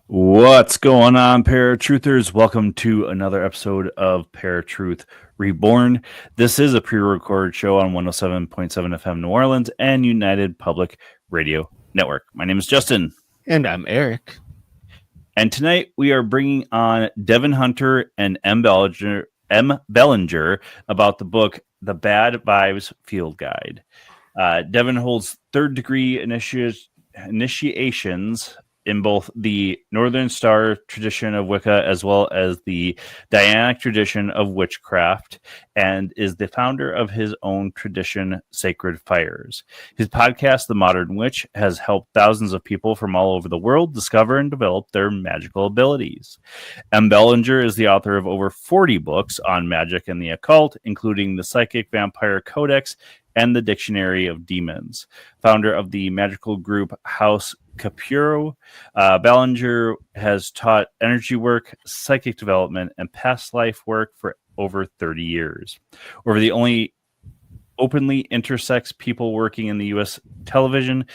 What's going on, ParaTruthers? Welcome to another episode of ParaTruth Reborn. This is a pre-recorded show on 107.7 FM New Orleans and United Public Radio Network. My name is Justin. And I'm Erik. And tonight we are bringing on Devin Hunter and M. Belanger about the book, The Bad Vibes Field Guide. Devin holds third-degree initiations in both the Northern Star tradition of Wicca as well as the Dianic tradition of Witchcraft, and is the founder of his own tradition, Sacred Fires. His podcast, The Modern Witch, has helped thousands of people from all over the world discover and develop their magical abilities. M. Belanger is the author of over 40 books on magic and the occult, including the Psychic Vampire Codex and the Dictionary of Demons. Founder of the magical group House Capuro, Belanger has taught energy work, psychic development, and past life work for over 30 years. Over the only openly intersex people working in the U.S. television,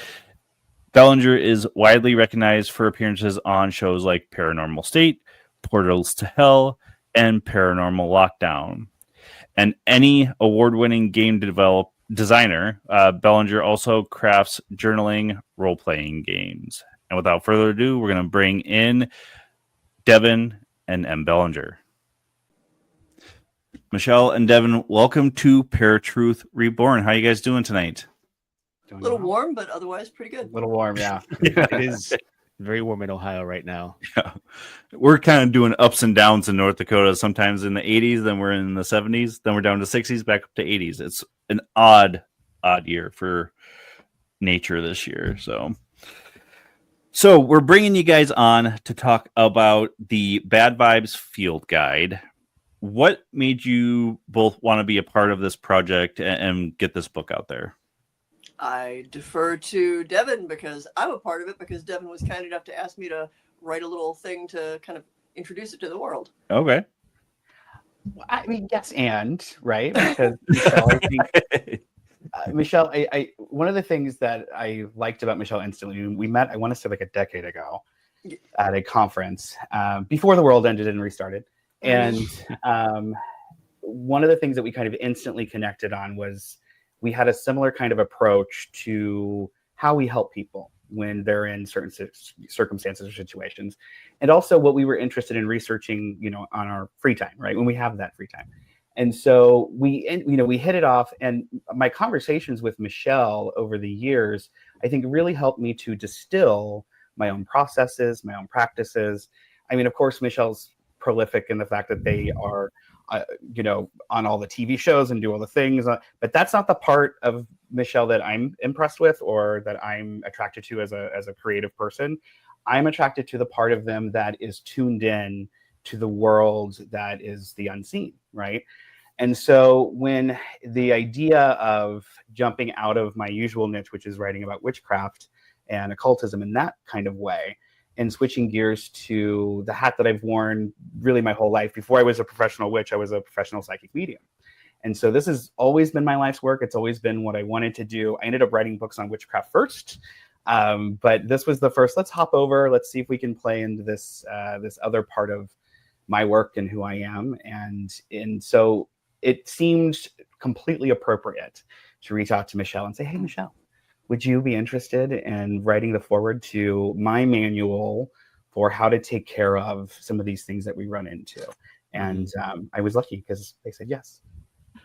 Belanger is widely recognized for appearances on shows like Paranormal State, Portals to Hell, and Paranormal Lockdown. And any award-winning game designer, Belanger also crafts journaling, role-playing games. And without further ado, we're going to bring in Devin and M. Belanger. Michelle and Devin, welcome to ParaTruth Reborn. How are you guys doing tonight? A little warm, but otherwise pretty good. A little warm, yeah. It is very warm in Ohio right now. Yeah. We're kind of doing ups and downs in North Dakota. Sometimes in the 80s, then we're in the 70s, then we're down to 60s, back up to 80s. It's an odd year for nature this year. So we're bringing you guys on to talk about the Bad Vibes Field Guide. What made you both want to be a part of this project and get this book out there? I defer to Devin because I'm a part of it, because Devin was kind enough to ask me to write a little thing to kind of introduce it to the world. Okay. Well, I mean, yes, and right, because Michelle, I think Michelle, I one of the things that I liked about Michelle instantly, we met, I want to say like a decade ago at a conference before the world ended and restarted, and one of the things that we kind of instantly connected on was we had a similar kind of approach to how we help people when they're in certain circumstances or situations, and also what we were interested in researching, on our free time, right? When we have that free time. And so we hit it off, and my conversations with Michelle over the years, I think really helped me to distill my own processes, my own practices. I mean, of course, Michelle's prolific in the fact that they are on all the TV shows and do all the things, but that's not the part of Michelle that I'm impressed with or that I'm attracted to as a creative person. I'm attracted to the part of them that is tuned in to the world that is the unseen, right? And so when the idea of jumping out of my usual niche, which is writing about witchcraft and occultism in that kind of way, and switching gears to the hat that I've worn really my whole life. Before I was a professional witch, I was a professional psychic medium. And so this has always been my life's work. It's always been what I wanted to do. I ended up writing books on witchcraft first, but this was the first. Let's hop over. Let's see if we can play into this other part of my work and who I am. And so it seemed completely appropriate to reach out to Michelle and say, hey, Michelle, would you be interested in writing the foreword to my manual for how to take care of some of these things that we run into? And I was lucky because they said yes.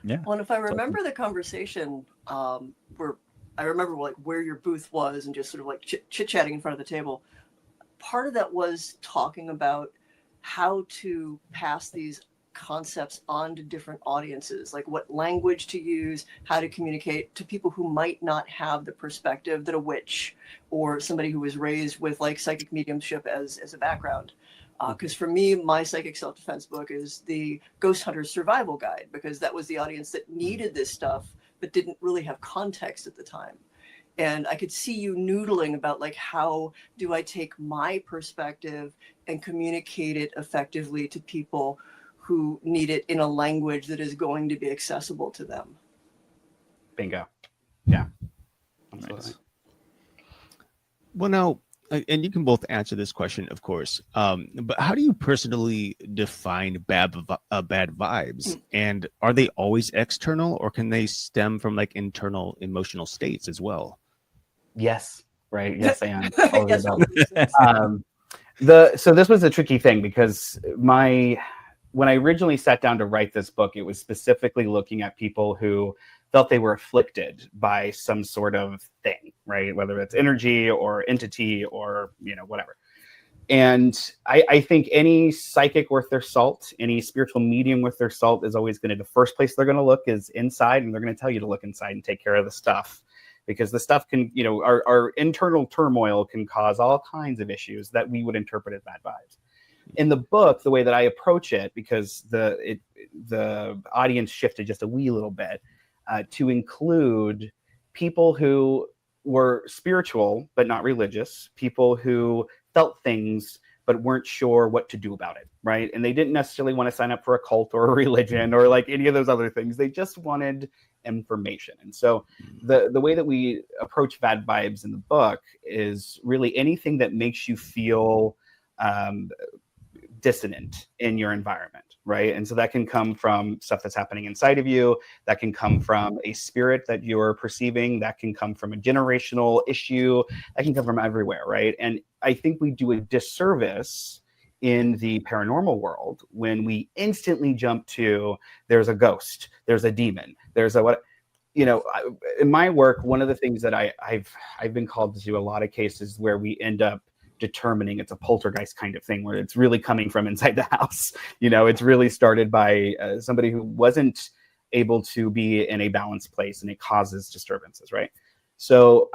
Yeah. Well, and if I remember the conversation, where I remember like where your booth was and just sort of like chit-chatting in front of the table, part of that was talking about how to pass these concepts on to different audiences, like what language to use, how to communicate to people who might not have the perspective that a witch or somebody who was raised with like psychic mediumship as a background. Because for me, my psychic self-defense book is the Ghost Hunter's Survival Guide, because that was the audience that needed this stuff but didn't really have context at the time. And I could see you noodling about like, how do I take my perspective and communicate it effectively to people who need it in a language that is going to be accessible to them. Bingo. Yeah. Nice. Well, now, and you can both answer this question, of course. But how do you personally define bad vibes? And are they always external, or can they stem from like internal emotional states as well? Yes, right. Yes, and all of the Yes, above. all of these things. So this was a tricky thing because when I originally sat down to write this book, it was specifically looking at people who felt they were afflicted by some sort of thing, right? Whether it's energy or entity or, whatever. And I think any psychic worth their salt, any spiritual medium worth their salt is always going to, the first place they're going to look is inside, and they're going to tell you to look inside and take care of the stuff. Because the stuff can, our internal turmoil can cause all kinds of issues that we would interpret as bad vibes. In the book, the way that I approach it, because the audience shifted just a wee little bit, to include people who were spiritual but not religious, people who felt things but weren't sure what to do about it, right? And they didn't necessarily want to sign up for a cult or a religion or like any of those other things. They just wanted information. And so the way that we approach bad vibes in the book is really anything that makes you feel dissonant in your environment, right? And so that can come from stuff that's happening inside of you, that can come from a spirit that you're perceiving, that can come from a generational issue, that can come from everywhere, right? And I think we do a disservice in the paranormal world when we instantly jump to there's a ghost, there's a demon, there's a what. In my work, one of the things that I've been called to do a lot of cases where we end up determining it's a poltergeist kind of thing, where it's really coming from inside the house. It's really started by somebody who wasn't able to be in a balanced place, and it causes disturbances, right? So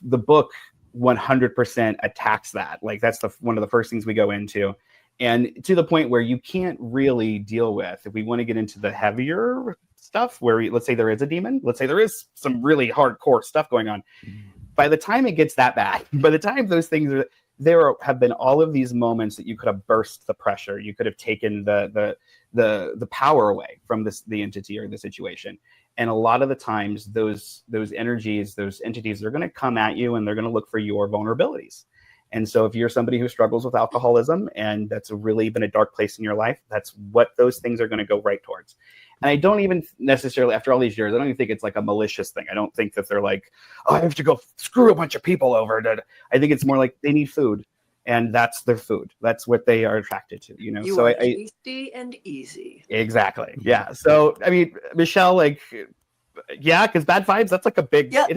the book 100% attacks that. Like that's one of the first things we go into, and to the point where you can't really deal with, if we want to get into the heavier stuff where let's say there is a demon, let's say there is some really hardcore stuff going on. By the time it gets that bad, by the time those things are there, have been all of these moments that you could have burst the pressure, you could have taken the power away from the entity or the situation. And a lot of the times those energies, those entities, they're going to come at you and they're going to look for your vulnerabilities. And so if you're somebody who struggles with alcoholism and that's really been a dark place in your life, that's what those things are going to go right towards. And I don't even necessarily, after all these years, I don't even think it's like a malicious thing. I don't think that they're like, oh, I have to go screw a bunch of people over. I think it's more like they need food, and that's their food. That's what they are attracted to, You so are tasty and easy. Exactly. Yeah. So, I mean, Michelle, like, yeah, because bad vibes, that's like a big... Yeah,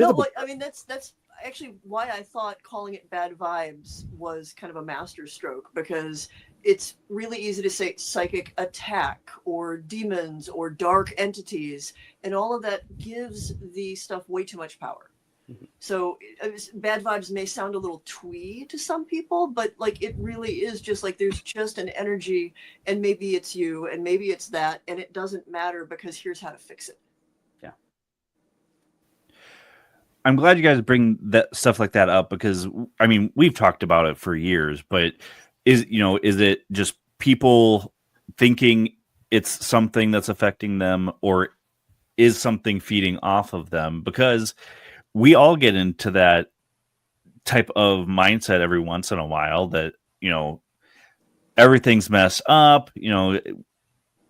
that's actually why I thought calling it bad vibes was kind of a masterstroke, because it's really easy to say psychic attack or demons or dark entities, and all of that gives the stuff way too much power. Mm-hmm. So bad vibes may sound a little twee to some people, but like it really is just like there's just an energy, and maybe it's you and maybe it's that, and it doesn't matter because here's how to fix it. Yeah. I'm glad you guys bring that stuff like that up, because I mean, we've talked about it for years, but is it just people thinking it's something that's affecting them, or is something feeding off of them? Because we all get into that type of mindset every once in a while that, everything's messed up,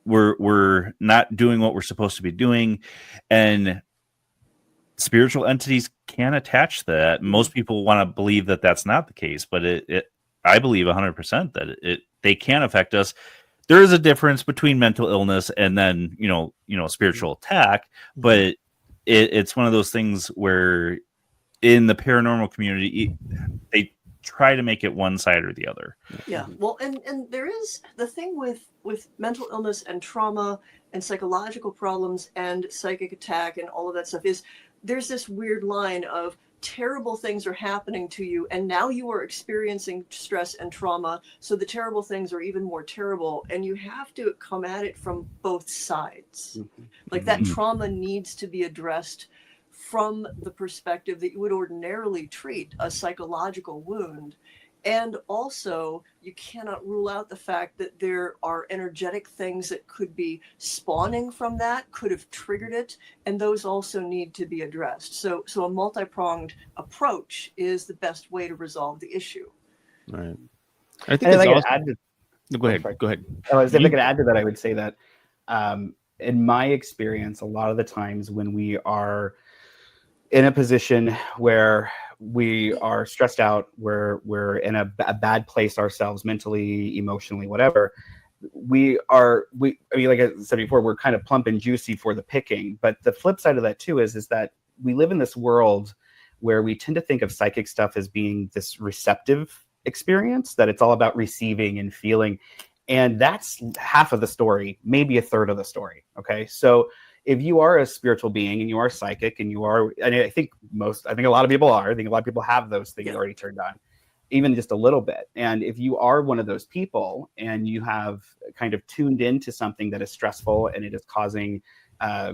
we're not doing what we're supposed to be doing, and spiritual entities can attach to that. Most people want to believe that that's not the case, but I believe 100% that they can affect us. There is a difference between mental illness and then, spiritual attack, but it's one of those things where in the paranormal community, they try to make it one side or the other. Yeah. Well, and there is the thing with mental illness and trauma and psychological problems and psychic attack and all of that stuff is there's this weird line of terrible things are happening to you, and now you are experiencing stress and trauma, so the terrible things are even more terrible, and you have to come at it from both sides. Mm-hmm. Like that trauma needs to be addressed from the perspective that you would ordinarily treat a psychological wound, And also, you cannot rule out the fact that there are energetic things that could be spawning from that, could have triggered it, and those also need to be addressed. So a multi-pronged approach is the best way to resolve the issue. Right. I think And if it's I could also... add to, Go ahead. Go ahead. if I could add to that, I would say that in my experience, a lot of the times when we are in a position where we are stressed out, we're in a bad place ourselves, mentally, emotionally, whatever, I mean, like I said before, we're kind of plump and juicy for the picking. But the flip side of that too is that we live in this world where we tend to think of psychic stuff as being this receptive experience, that it's all about receiving and feeling. And that's half of the story, maybe a third of the story. Okay. So if you are a spiritual being and you are psychic and I think a lot of people are, I think a lot of people have those things already turned on, even just a little bit. And if you are one of those people and you have kind of tuned into something that is stressful and it is causing,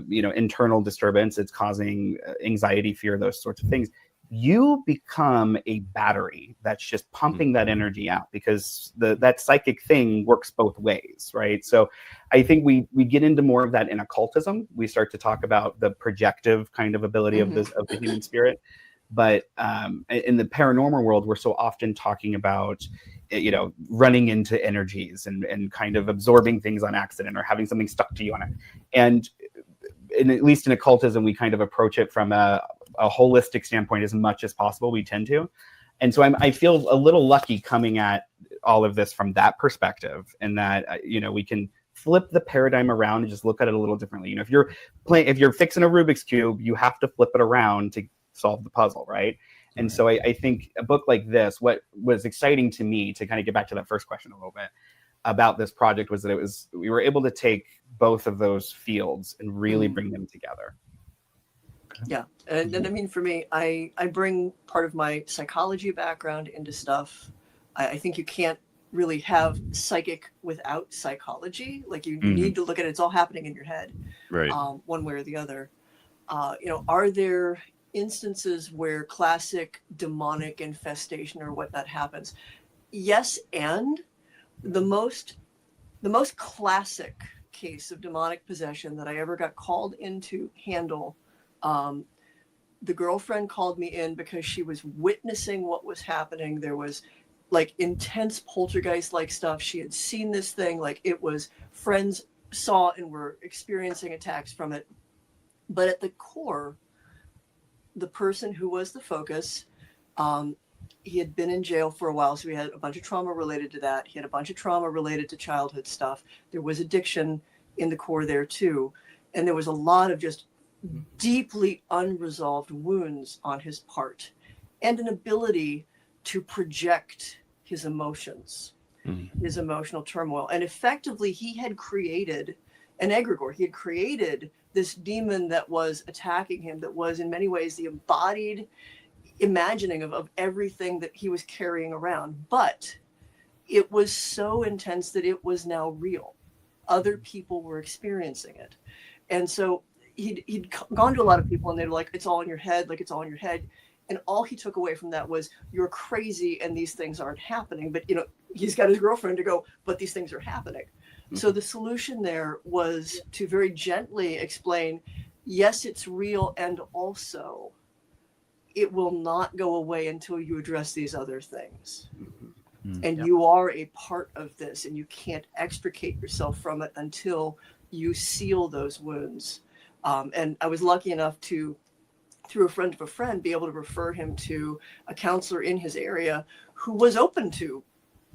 internal disturbance, it's causing anxiety, fear, those sorts of things, you become a battery that's just pumping that energy out, because that psychic thing works both ways, right? So I think we get into more of that in occultism. We start to talk about the projective kind of ability of the human spirit. But in the paranormal world, we're so often talking about, running into energies and kind of absorbing things on accident or having something stuck to you on it. And at least in occultism, we kind of approach it from a holistic standpoint as much as possible. We tend to. And so I feel a little lucky coming at all of this from that perspective, and that, we can flip the paradigm around and just look at it a little differently. If you're fixing a Rubik's Cube, you have to flip it around to solve the puzzle, right? And so I think a book like this, what was exciting to me, to kind of get back to that first question a little bit about this project, was that we were able to take both of those fields and really bring them together. Yeah. And I mean, for me, I bring part of my psychology background into stuff. I think you can't really have psychic without psychology. Like you need to look at it. It's all happening in your head, Right. One way or the other. Are there instances where classic demonic infestation or whatnot happens? Yes. And the most classic case of demonic possession that I ever got called in to handle, the girlfriend called me in because she was witnessing what was happening. There was like intense poltergeist like stuff. She had seen this thing, like it was friends saw and were experiencing attacks from it. But at the core, the person who was the focus, he had been in jail for a while, so he had a bunch of trauma related to that. He had a bunch of trauma related to childhood stuff. There was addiction in the core there too. And there was a lot of just deeply unresolved wounds on his part, and an ability to project his emotions, his emotional turmoil. And effectively, he had created an egregore. He had created this demon that was attacking him, that was in many ways the embodied imagining of everything that he was carrying around. But it was so intense that it was now real. Other people were experiencing it. And so he'd gone to a lot of people and they were like, it's all in your head, like it's all in your head. And all he took away from that was, you're crazy and these things aren't happening. But, he's got his girlfriend to go, but these things are happening. So the solution there was to very gently explain, yes, it's real. And also it will not go away until you address these other things. And you are a part of this, and you can't extricate yourself from it until you seal those wounds. And I was lucky enough to, through a friend of a friend, be able to refer him to a counselor in his area who was open to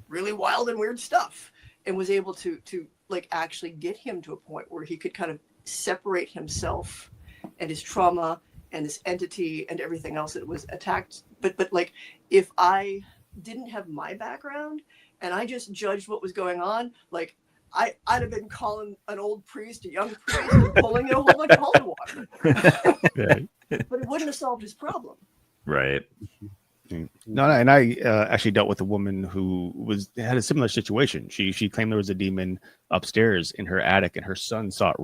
really wild and weird stuff, and was able to like actually get him to a point where he could kind of separate himself and his trauma and this entity and everything else that was attacked. But like, if I didn't have my background and I just judged what was going on, like I'd have been calling an old priest a young priest and pulling a whole bunch of holy water. But it wouldn't have solved his problem. Right. No, and I actually dealt with a woman who had a similar situation. She claimed there was a demon upstairs in her attic, and her son saw it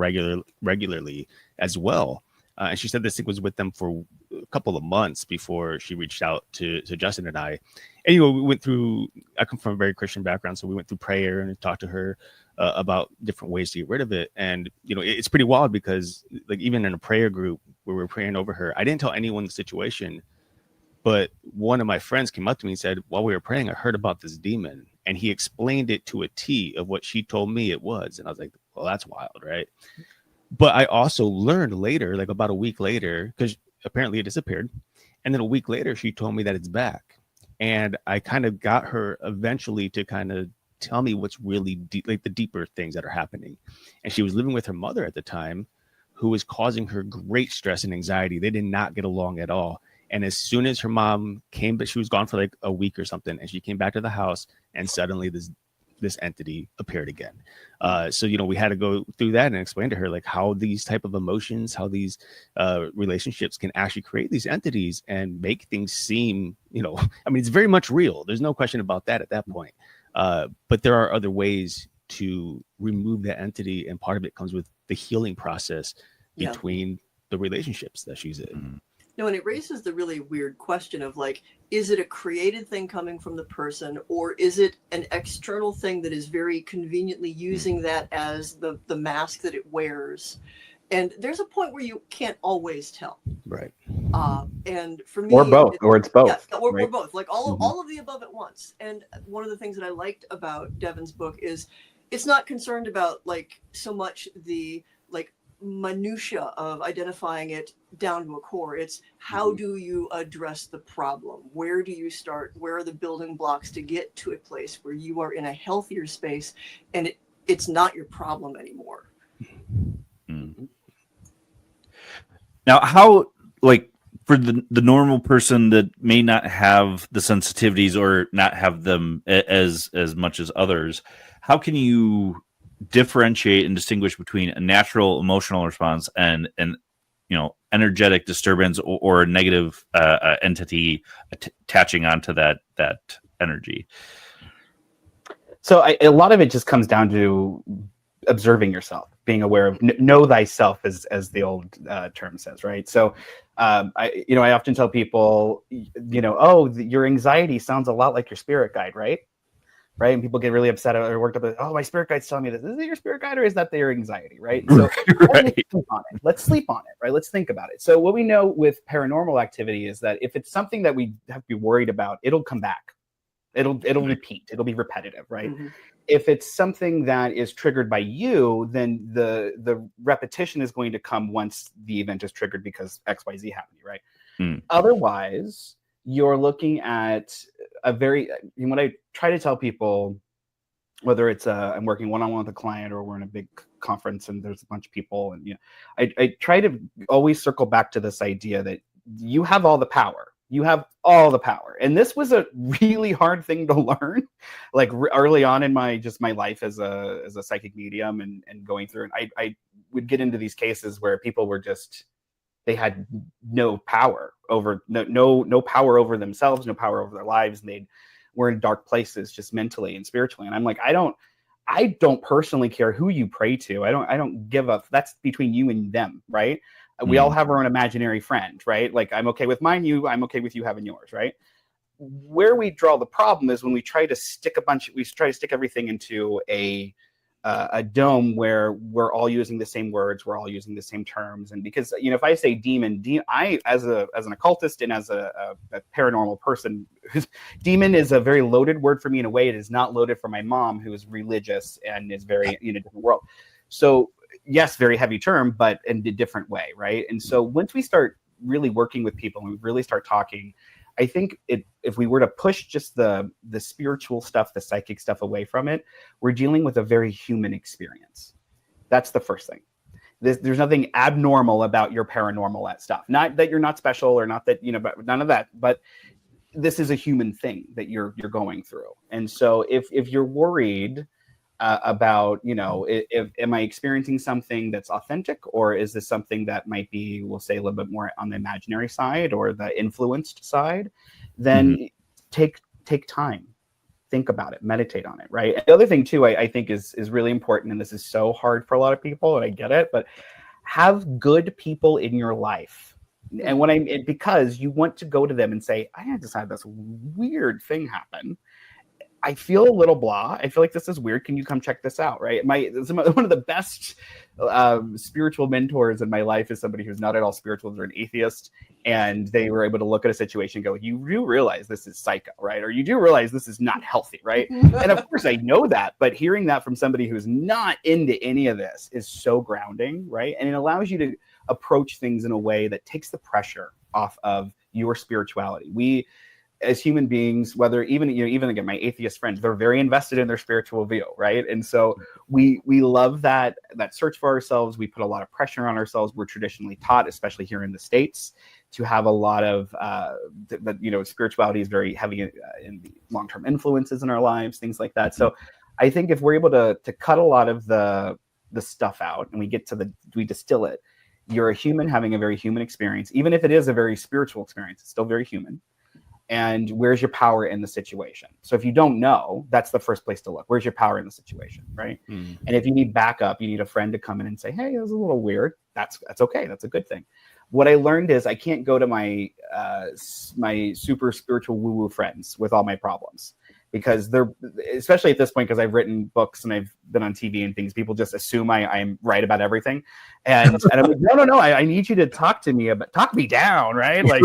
regularly as well. And she said this thing was with them for couple of months before she reached out to Justin and I. And, you know, we went through, I come from a very Christian background, so we went through prayer and talked to her about different ways to get rid of it. And, you know, it's pretty wild because, like, even in a prayer group where we were praying over her, I didn't tell anyone the situation, but one of my friends came up to me and said, while we were praying, I heard about this demon. And he explained it to a T of what she told me it was. And I was like, well, that's wild, right? But I also learned later, like about a week later, because apparently it disappeared. And then a week later, she told me that it's back. And I kind of got her eventually to kind of tell me what's really deep, like the deeper things that are happening. And she was living with her mother at the time, who was causing her great stress and anxiety. They did not get along at all. And as soon as her mom came, but she was gone for like a week or something, and she came back to the house, and suddenly this entity appeared again. So, you know, we had to go through that and explain to her like how these type of emotions, how these relationships can actually create these entities and make things seem, you know, I mean, it's very much real. There's no question about that at that point. But there are other ways to remove that entity, and part of it comes with the healing process between the relationships that she's in. Mm-hmm. No, and it raises the really weird question of like, is it a created thing coming from the person, or is it an external thing that is very conveniently using that as the mask that it wears? And there's a point where you can't always tell. Right. And for me, or both, or it's both. Yeah, or right? both, like all of the above at once. And one of the things that I liked about Devin's book is it's not concerned about like so much the like minutia of identifying it down to a core. It's how do you address the problem? Where do you start? Where are the building blocks to get to a place where you are in a healthier space and it's not your problem anymore? Mm. Now, how, like, for the normal person that may not have the sensitivities or not have them as much as others, how can you differentiate and distinguish between a natural emotional response and an, you know, energetic disturbance or a negative entity attaching onto that energy? So a lot of it just comes down to observing yourself, being aware of know thyself, as the old term says, right? So I often tell people, your anxiety sounds a lot like your spirit guide, right? And people get really upset or worked up. Oh, my spirit guide's telling me this. Is it your spirit guide, or is that your anxiety, right? So right. Let's sleep on it, right? Let's think about it. So what we know with paranormal activity is that if it's something that we have to be worried about, it'll come back. It'll repeat. It'll be repetitive, right? Mm-hmm. If it's something that is triggered by you, then the repetition is going to come once the event is triggered because XYZ happened, right? Otherwise, you're looking at what I try to tell people, whether it's I'm working one-on-one with a client or we're in a big conference and there's a bunch of people, and I try to always circle back to this idea that you have all the power. You have all the power. And this was a really hard thing to learn, like early on in my life as a psychic medium and going through. And I would get into these cases where people were they had no power over, no power over themselves, no power over their lives. And they were in dark places just mentally and spiritually. And I'm like, I don't personally care who you pray to. I don't give up. That's between you and them, right? We all have our own imaginary friend, right? Like, I'm okay with mine, I'm okay with you having yours, right? Where we draw the problem is when we try to stick everything into a dome where we're all using the same words, we're all using the same terms. And because, if I say demon, I, as an occultist and as a paranormal person, demon is a very loaded word for me in a way. It is not loaded for my mom, who is religious and is very in a different world. So, yes, very heavy term, but in a different way, right? And so once we start really working with people and we really start talking, I think if we were to push just the spiritual stuff, the psychic stuff away from it, we're dealing with a very human experience. That's the first thing. There's nothing abnormal about your paranormal stuff. Not that you're not special or not that, but none of that. But this is a human thing that you're going through. And so if you're worried about, am I experiencing something that's authentic, or is this something that might be, we'll say, a little bit more on the imaginary side or the influenced side, then take time, think about it, meditate on it, right? And the other thing too, I think is really important, and this is so hard for a lot of people, and I get it, but have good people in your life And because you want to go to them and say, I just had this weird thing happen. I feel a little blah. I feel like this is weird. Can you come check this out? Right. One of the best spiritual mentors in my life is somebody who's not at all spiritual. They're an atheist, and they were able to look at a situation and go, you do realize this is psycho, right? Or you do realize this is not healthy, right? And of course I know that, but hearing that from somebody who's not into any of this is so grounding, right? And it allows you to approach things in a way that takes the pressure off of your spirituality. We, as human beings, whether even again, my atheist friends, they're very invested in their spiritual view, right? And so we love that search for ourselves. We put a lot of pressure on ourselves. We're traditionally taught, especially here in the States, to have a lot of spirituality is very heavy in the long-term influences in our lives, things like that. So I think if we're able to cut a lot of the stuff out and we distill it, you're a human having a very human experience. Even if it is a very spiritual experience, it's still very human. And where's your power in the situation? So if you don't know, that's the first place to look. Where's your power in the situation, right? And if you need backup, you need a friend to come in and say, hey, this is a little weird. That's okay. That's a good thing. What I learned is I can't go to my super spiritual woo-woo friends with all my problems, because they're, especially at this point, because I've written books and I've been on TV and things, people just assume I'm right about everything. And I'm like, no, I need you to talk me down, right? Like,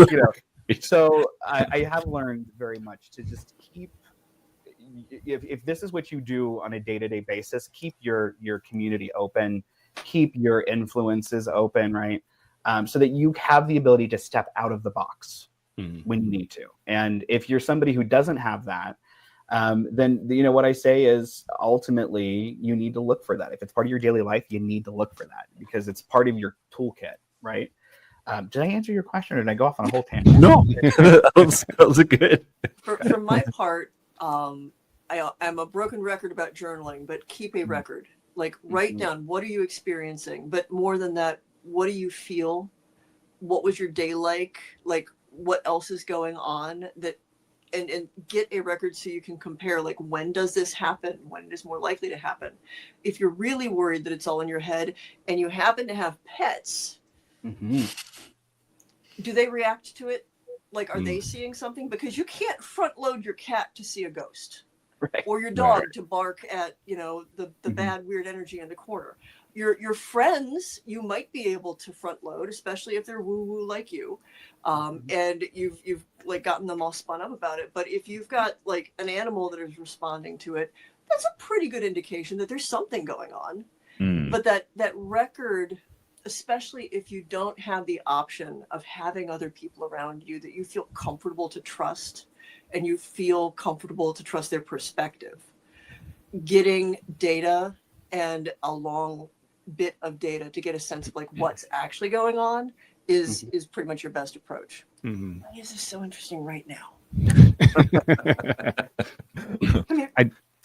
So I have learned very much to just keep, if this is what you do on a day-to-day basis, keep your community open, keep your influences open, right? So that you have the ability to step out of the box when you need to. And if you're somebody who doesn't have that, then what I say is ultimately you need to look for that. If it's part of your daily life, you need to look for that because it's part of your toolkit, right? Did I answer your question or did I go off on a whole tangent? No, that was good. For my part, I'm a broken record about journaling, but keep a record. Like write down, what are you experiencing? But more than that, what do you feel? What was your day like? Like what else is going on? And get a record so you can compare, like, when does this happen? When it is more likely to happen? If you're really worried that it's all in your head and you happen to have pets, do they react to it? Like, are they seeing something? Because you can't front load your cat to see a ghost, right, or your dog to bark at, the bad, weird energy in the corner. Your friends, you might be able to front load, especially if they're woo woo like you, and you've like gotten them all spun up about it. But if you've got like an animal that is responding to it, that's a pretty good indication that there's something going on. But that record, especially if you don't have the option of having other people around you that you feel comfortable to trust and you feel comfortable to trust their perspective, getting data and a long bit of data to get a sense of like what's actually going on is pretty much your best approach. This is so interesting right now.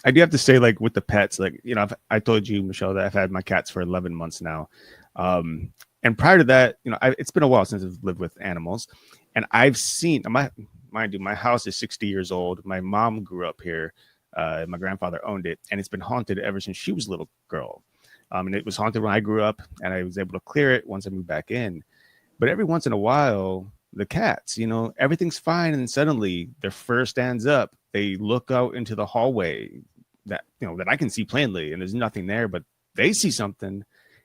I do have to say, like with the pets, like, I told you, Michelle, that I've had my cats for 11 months now. And prior to that, it's been a while since I've lived with animals, and I've seen my house is 60 years old. My mom grew up here. My grandfather owned it, and it's been haunted ever since she was a little girl. And it was haunted when I grew up, and I was able to clear it once I moved back in. But every once in a while, the cats, everything's fine, and suddenly their fur stands up. They look out into the hallway that I can see plainly, and there's nothing there, but they see something.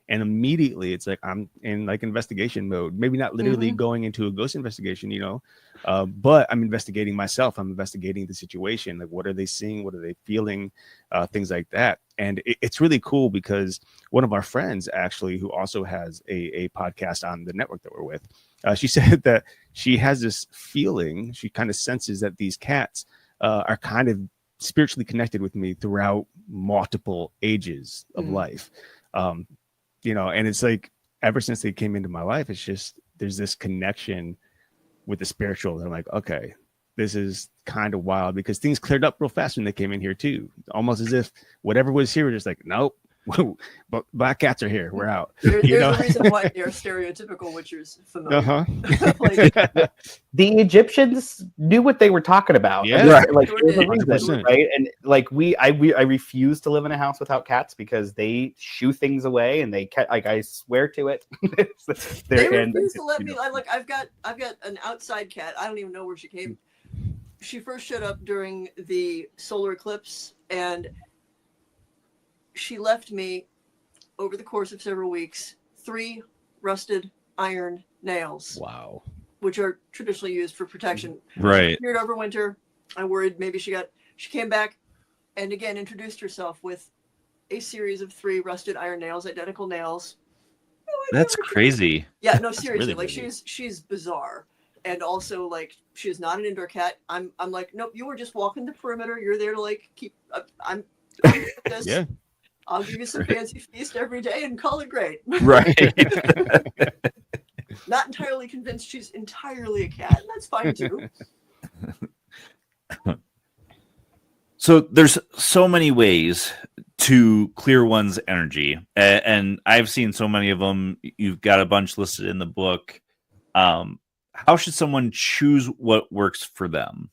And immediately it's like I'm in like investigation mode, maybe not literally going into a ghost investigation, but I'm investigating myself. I'm investigating the situation. Like, what are they seeing? What are they feeling? Things like that. And it's really cool because one of our friends actually, who also has a podcast on the network that we're with, she said that she has this feeling. She kind of senses that these cats are kind of spiritually connected with me throughout multiple ages of life. And it's like, ever since they came into my life, it's just, there's this connection with the spiritual. And I'm like, okay, this is kind of wild, because things cleared up real fast when they came in here too. Almost as if whatever was here was just like, nope, But black cats are here. We're out. There's You know? a reason why they're stereotypical witchers familiar. Uh-huh. The Egyptians knew what they were talking about. Yeah. I mean, Right. like Sure there's a did. reason, 100%. right? And like I refuse to live in a house without cats because they shoo things away and they like I swear to it. They And, refuse to let you me. know, I've got an outside cat. I don't even know where she came. She first showed up during the solar eclipse, and she left me over the course of several weeks 3 rusted iron nails, Wow. which are traditionally used for protection. Right. She appeared over winter. I worried maybe she came back and again introduced herself with a series of 3 rusted iron nails, identical nails. No idea That's where she- crazy. Yeah, no, seriously, really like busy. she's bizarre. And also, like, she's not an indoor cat. I'm like, nope, you were just walking the perimeter. You're there to like keep. I'm this. Yeah. I'll give you some fancy feast every day and call it great. Right. Not entirely convinced she's entirely a cat. And that's fine too. So there's so many ways to clear one's energy, and I've seen so many of them. You've got a bunch listed in the book. How should someone choose what works for them?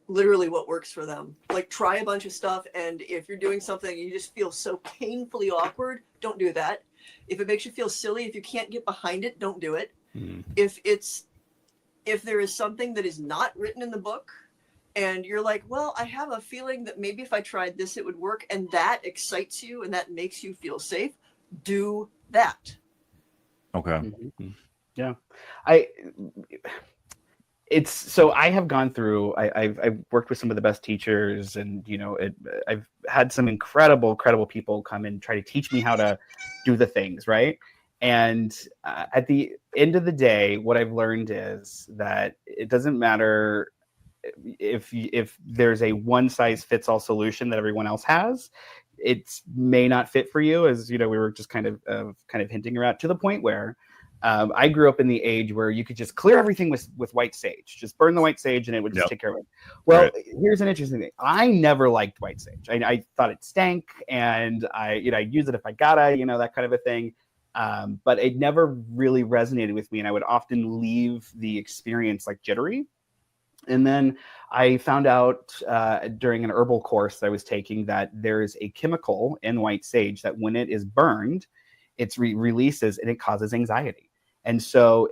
Literally what works for them. Like, try a bunch of stuff, and if you're doing something you just feel so painfully awkward, don't do that. If it makes you feel silly, if you can't get behind it, don't do it. Mm. If there is something that is not written in the book and you're like, well, I have a feeling that maybe if I tried this it would work, and that excites you and that makes you feel safe, do that. Okay. Yeah, it's so I have gone through. I've worked with some of the best teachers, and you know, I've had some incredible people come and try to teach me how to do the things right. And at the end of the day, what I've learned is that it doesn't matter if there's a one size fits all solution that everyone else has. It may not fit for you, as you know, we were just kind of hinting around, to the point where I grew up in the age where you could just clear everything with white sage. Just burn the white sage and it would just take care of it. Well, here's an interesting thing. I never liked white sage. I thought it stank, and I'd use it if I gotta, that kind of a thing. But it never really resonated with me, and I would often leave the experience like jittery. And then I found out during an herbal course that I was taking that there's a chemical in white sage that when it is burned, it releases and it causes anxiety. And so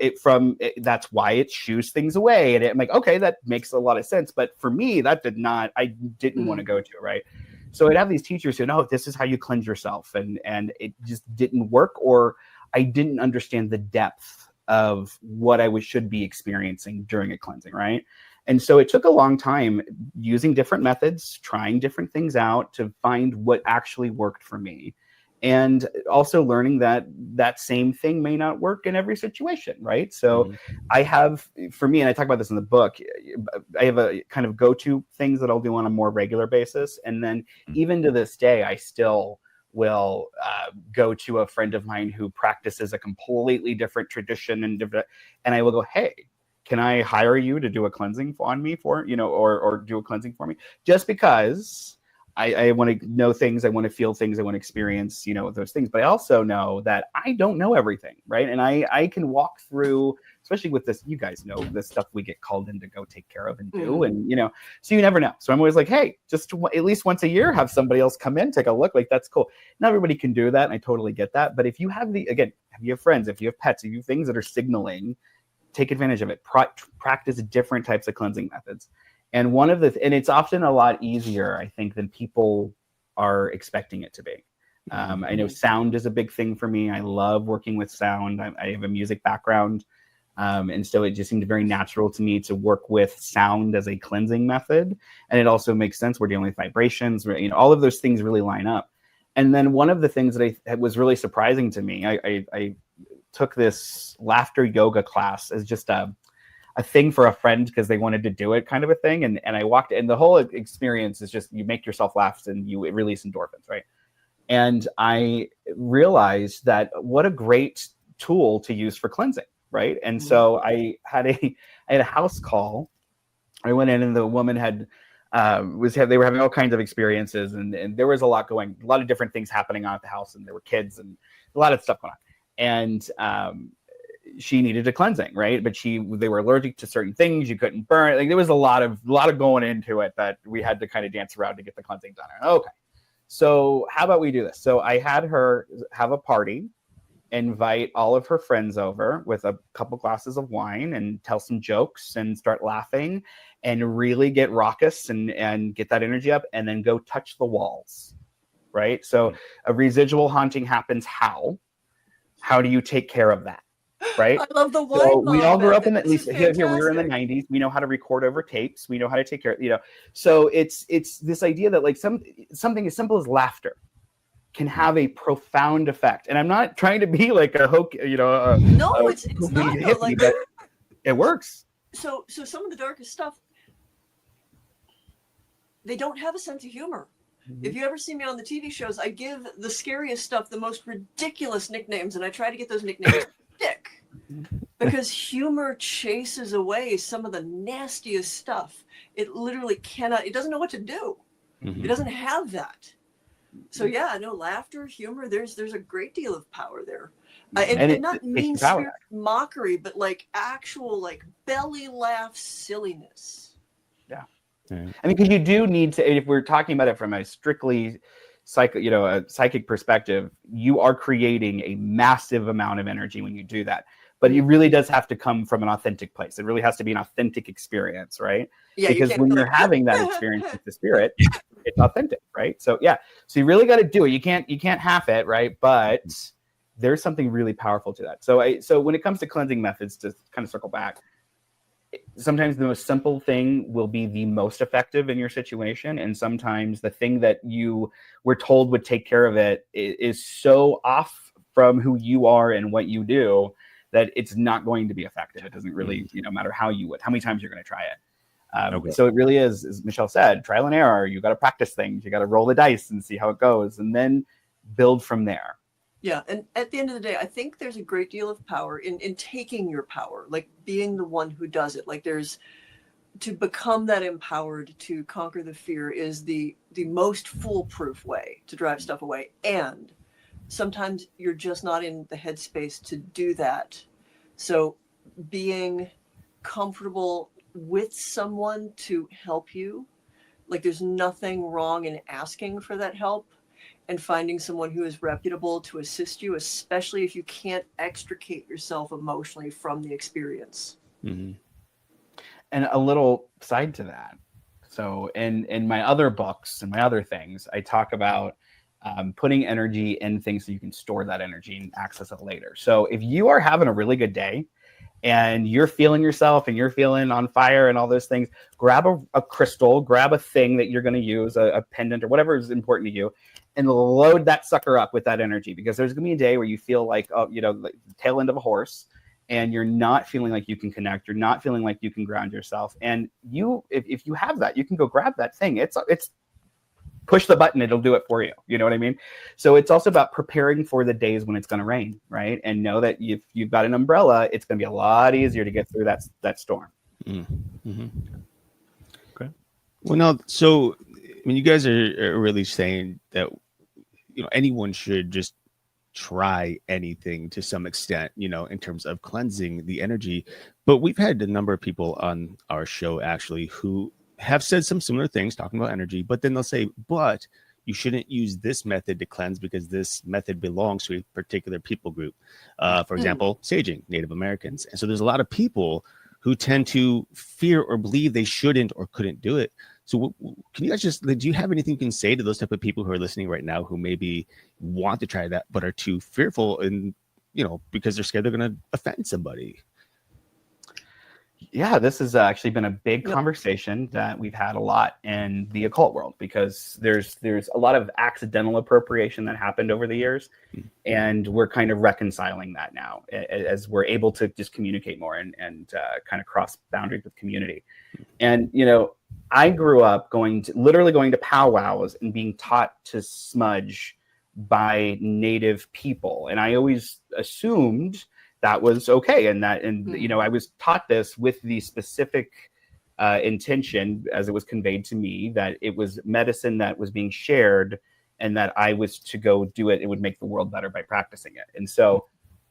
that's why it shoos things away. And I'm like, okay, that makes a lot of sense. But for me, I didn't want to go to it, right? So I'd have these teachers who, no, this is how you cleanse yourself. And it just didn't work, or I didn't understand the depth of what I should be experiencing during a cleansing, right? And so it took a long time using different methods, trying different things out to find what actually worked for me. And also learning that same thing may not work in every situation, right? So I have, for me, and I talk about this in the book, I have a kind of go-to things that I'll do on a more regular basis. And then even to this day, I still will go to a friend of mine who practices a completely different tradition, and I will go, hey, can I hire you to do a cleansing on me or do a cleansing for me? Just because I want to know things, I want to feel things, I want to experience, those things. But I also know that I don't know everything, right? And I can walk through, especially with this, you guys know the stuff we get called in to go take care of and do, and so you never know. So I'm always like, hey, just at least once a year, have somebody else come in, take a look. Like, that's cool. Not everybody can do that, and I totally get that. But if you have if you have friends, if you have pets, if you have things that are signaling, take advantage of it. Practice different types of cleansing methods. And and it's often a lot easier, I think, than people are expecting it to be. I know sound is a big thing for me. I love working with sound. I have a music background. And so it just seemed very natural to me to work with sound as a cleansing method. And it also makes sense. We're dealing with vibrations, all of those things really line up. And then one of the things that was really surprising to me, I took this laughter yoga class as just a thing for a friend because they wanted to do it, kind of a thing. And I walked, and the whole experience is just you make yourself laugh and you release endorphins, right? And I realized that what a great tool to use for cleansing, right? And so I had a house call. I went in and the woman had they were having all kinds of experiences, and there was a lot of different things happening on at the house, and there were kids and a lot of stuff going on. And she needed a cleansing, right? But they were allergic to certain things. You couldn't burn. Like there was a lot of going into it that we had to kind of dance around to get the cleansing done. Okay, so how about we do this? So I had her have a party, invite all of her friends over with a couple glasses of wine and tell some jokes and start laughing and really get raucous and get that energy up, and then go touch the walls, right? So a residual haunting happens. How do you take care of that? Right. I love the wine. So we all grew up in at least here we were in the 90s. We know how to record over tapes. We know how to take care of, so it's this idea that like something as simple as laughter can have a profound effect. And I'm not trying to be like a hook, it's not hippie, like but it works. So some of the darkest stuff, they don't have a sense of humor. Mm-hmm. If you ever see me on the TV shows, I give the scariest stuff the most ridiculous nicknames, and I try to get those nicknames stick, because humor chases away some of the nastiest stuff. It literally cannot. It doesn't know what to do. Mm-hmm. It doesn't have that. So yeah, no, laughter, humor. There's a great deal of power there, and not mean spirit mockery, but like actual like belly laugh silliness. Yeah. I mean, because you do need to. If we're talking about it from a strictly a psychic perspective, you are creating a massive amount of energy when you do that. But it really does have to come from an authentic place. It really has to be an authentic experience, right? Yeah, because when you're having that experience with the spirit, it's authentic, right? So yeah, so you really got to do it. You can't half it, right? But there's something really powerful to that. So when it comes to cleansing methods, to kind of circle back, sometimes the most simple thing will be the most effective in your situation, and sometimes the thing that you were told would take care of it is so off from who you are and what you do that it's not going to be effective. It doesn't really, matter how many times you're going to try it. Okay. So it really is, as Michelle said, trial and error. You got to practice things. You got to roll the dice and see how it goes, and then build from there. Yeah, and at the end of the day, I think there's a great deal of power in taking your power, like being the one who does it. Like to become that empowered to conquer the fear is the most foolproof way to drive stuff away. And sometimes you're just not in the headspace to do that. So being comfortable with someone to help you, like there's nothing wrong in asking for that help. And finding someone who is reputable to assist you, especially if you can't extricate yourself emotionally from the experience. Mm-hmm. And a little side to that. So in my other books and my other things, I talk about putting energy in things so you can store that energy and access it later. So if you are having a really good day and you're feeling yourself and you're feeling on fire and all those things, grab a crystal, grab a thing that you're going to use, a pendant or whatever is important to you, and load that sucker up with that energy, because there's going to be a day where you feel like, like the tail end of a horse, and you're not feeling like you can connect. You're not feeling like you can ground yourself. And if you have that, you can go grab that thing. It's push the button. It'll do it for you. You know what I mean? So it's also about preparing for the days when it's going to rain, right? And know that if you've got an umbrella, it's going to be a lot easier to get through that storm. Mm-hmm. Okay. Well, now, so I mean, you guys are really saying that anyone should just try anything to some extent, in terms of cleansing the energy. But we've had a number of people on our show actually who have said some similar things talking about energy, but then they'll say, but you shouldn't use this method to cleanse because this method belongs to a particular people group. For example, saging, Native Americans. And so there's a lot of people who tend to fear or believe they shouldn't or couldn't do it. So can you guys do you have anything you can say to those type of people who are listening right now who maybe want to try that but are too fearful and, because they're scared they're going to offend somebody? Yeah, this has actually been a big conversation that we've had a lot in the occult world, because there's a lot of accidental appropriation that happened over the years, and we're kind of reconciling that now as we're able to just communicate more and kind of cross boundaries with community. And I grew up literally going to powwows and being taught to smudge by Native people, and I always assumed that was okay, and I was taught this with the specific intention, as it was conveyed to me, that it was medicine that was being shared, and that I was to go do it. It would make the world better by practicing it. And so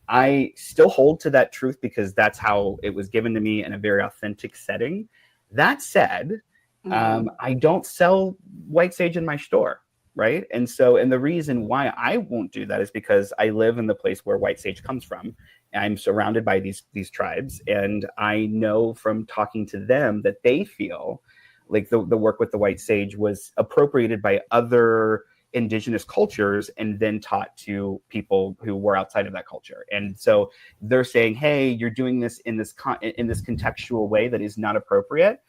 I still hold to that truth because that's how it was given to me in a very authentic setting. That said, I don't sell white sage in my store, right? And the reason why I won't do that is because I live in the place where white sage comes from. I'm surrounded by these tribes, and I know from talking to them that they feel like the work with the white sage was appropriated by other indigenous cultures and then taught to people who were outside of that culture. And so they're saying, hey, you're doing this in this contextual way that is not appropriate.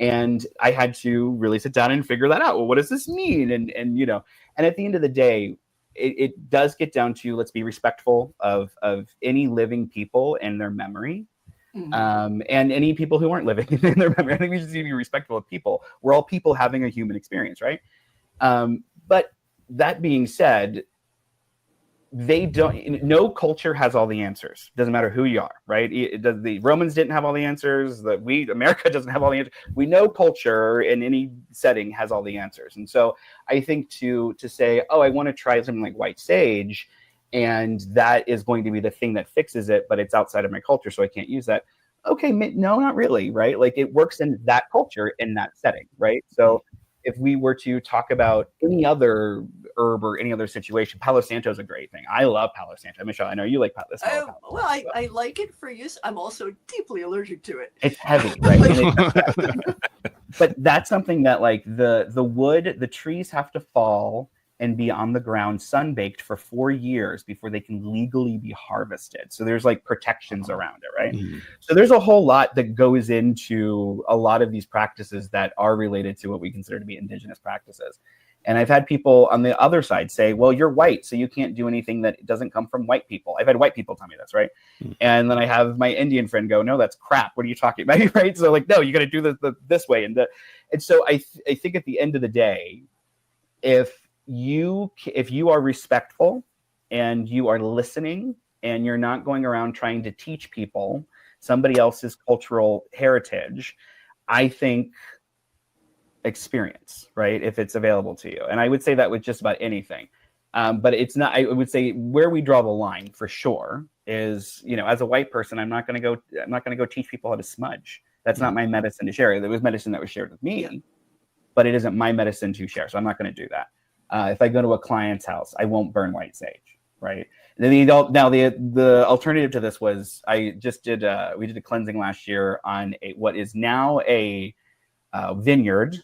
And I had to really sit down and figure that out. Well, what does this mean? And at the end of the day, it does get down to, let's be respectful of any living people and their memory. And any people who aren't living in their memory. I think we just need to be respectful of people. We're all people having a human experience, right? But that being said, no culture has all the answers. Doesn't matter who you are, right? The Romans didn't have all the answers. America doesn't have all the answers. We know culture in any setting has all the answers. And so I think to say, oh, I want to try something like white sage, and that is going to be the thing that fixes it, but it's outside of my culture, so I can't use that. Okay, no, not really, right? Like, it works in that culture, in that setting, right? So if we were to talk about any other herb or any other situation, Palo Santo is a great thing. I love Palo Santo. Michelle, I know you like Palo Santo. Well, I like it for use. I'm also deeply allergic to it. It's heavy, right? But that's something that, like, the wood, the trees have to fall and be on the ground sun-baked for 4 years before they can legally be harvested. So there's like protections around it, right? So there's a whole lot that goes into a lot of these practices that are related to what we consider to be indigenous practices. And I've had people on the other side say, well, you're white, so you can't do anything that doesn't come from white people. I've had white people tell me this, right? And then I have my Indian friend go, no, that's crap. What are you talking about? Right? So, like, no, you got to do this way. And so I think at the end of the day, if you are respectful and you are listening and you're not going around trying to teach people somebody else's cultural heritage, I think experience, right? If it's available to you. And I would say that with just about anything. But it's not, I would say where we draw the line for sure is, as a white person, I'm not going to go teach people how to smudge. That's not my medicine to share. There was medicine that was shared with me, but it isn't my medicine to share. So I'm not going to do that. If I go to a client's house, I won't burn white sage, right? The alternative to this was we did a cleansing last year on what is now a vineyard,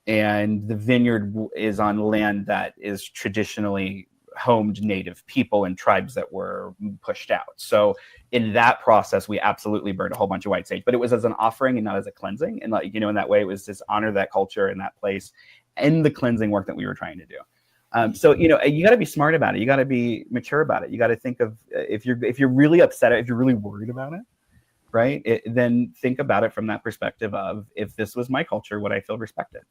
and the vineyard is on land that is traditionally homed Native people and tribes that were pushed out. So in that process, we absolutely burned a whole bunch of white sage, but it was as an offering and not as a cleansing. And in that way, it was just honor that culture and that place and the cleansing work that we were trying to do. So you got to be smart about it. You got to be mature about it. You got to think of if you're really upset, if you're really worried about it, right? Then think about it from that perspective of, if this was my culture, would I feel respected?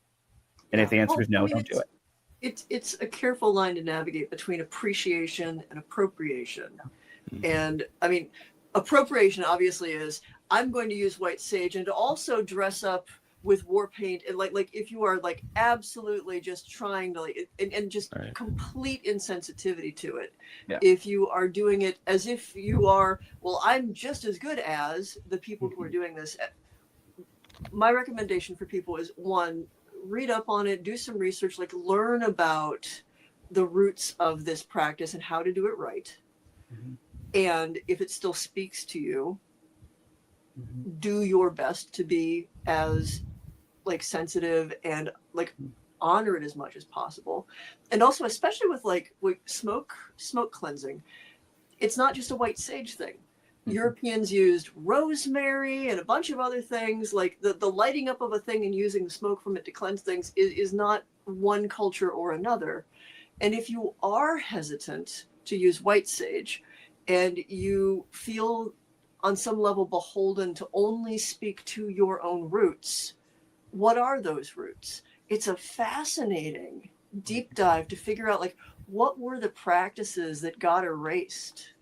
And if the answer is no, don't do it. It's a careful line to navigate between appreciation and appropriation. And I mean, appropriation obviously is, I'm going to use white sage and to also dress up with war paint, and like if you are like absolutely just trying to and just complete insensitivity to it. If you are doing it as if you are, well, I'm just as good as the people who are doing this. My recommendation for people is, one, read up on it, do some research, like learn about the roots of this practice and how to do it right. And if it still speaks to you, do your best to be as like sensitive and like honor it as much as possible. And also, especially with smoke cleansing, it's not just a white sage thing. Europeans used rosemary and a bunch of other things. Like the lighting up of a thing and using the smoke from it to cleanse things is not one culture or another. And if you are hesitant to use white sage and you feel on some level beholden to only speak to your own roots, what are those roots? It's a fascinating deep dive to figure out, like, what were the practices that got erased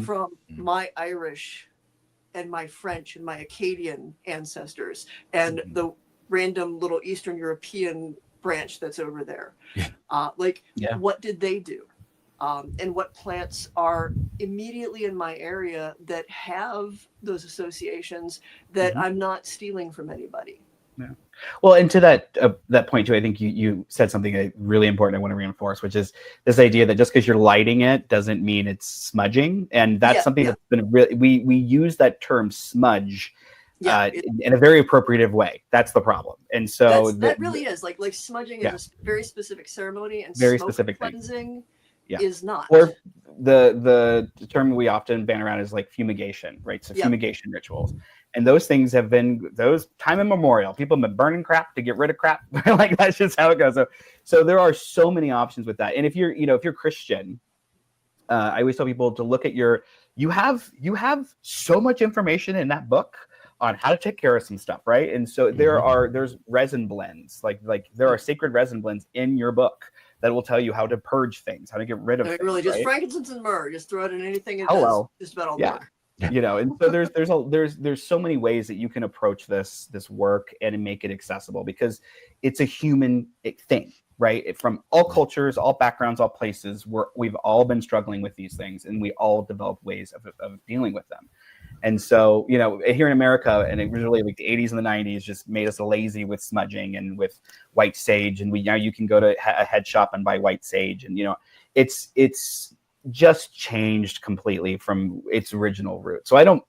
from my Irish and my French and my Akkadian ancestors and Mhm. the random little Eastern European branch that's over there. Like, Yeah. what did they do? And what plants are immediately in my area that have those associations that Mhm. I'm not stealing from anybody. Well, and to that point too, I think you said something really important I want to reinforce, which is this idea that just because you're lighting it doesn't mean it's smudging, and that's something that's been really we use that term smudge in a very appropriative way. That's the problem, and so that really is like smudging is a very specific ceremony, and very smoke specific cleansing thing. is not. Or the term we often ban around is like fumigation, right? So fumigation rituals. And those things have been those time immemorial. People have been burning crap to get rid of crap. Like that's just how it goes. So there are so many options with that. And if you're Christian, I always tell people to look at you have so much information in that book on how to take care of some stuff, right? And so there's resin blends, like there are sacred resin blends in your book that will tell you how to purge things, how to get rid of things. Really, just right? frankincense and myrrh, just throw it in anything it does. Just about all the work. And so there's so many ways that you can approach this work and make it accessible, because it's a human thing, right? From all cultures, all backgrounds, all places, we've all been struggling with these things, and we all developed ways of dealing with them. And so, here in America, and it was really like the 80s and the 90s just made us lazy with smudging and with white sage. And now you can go to a head shop and buy white sage. And, it's just changed completely from its original root. So I don't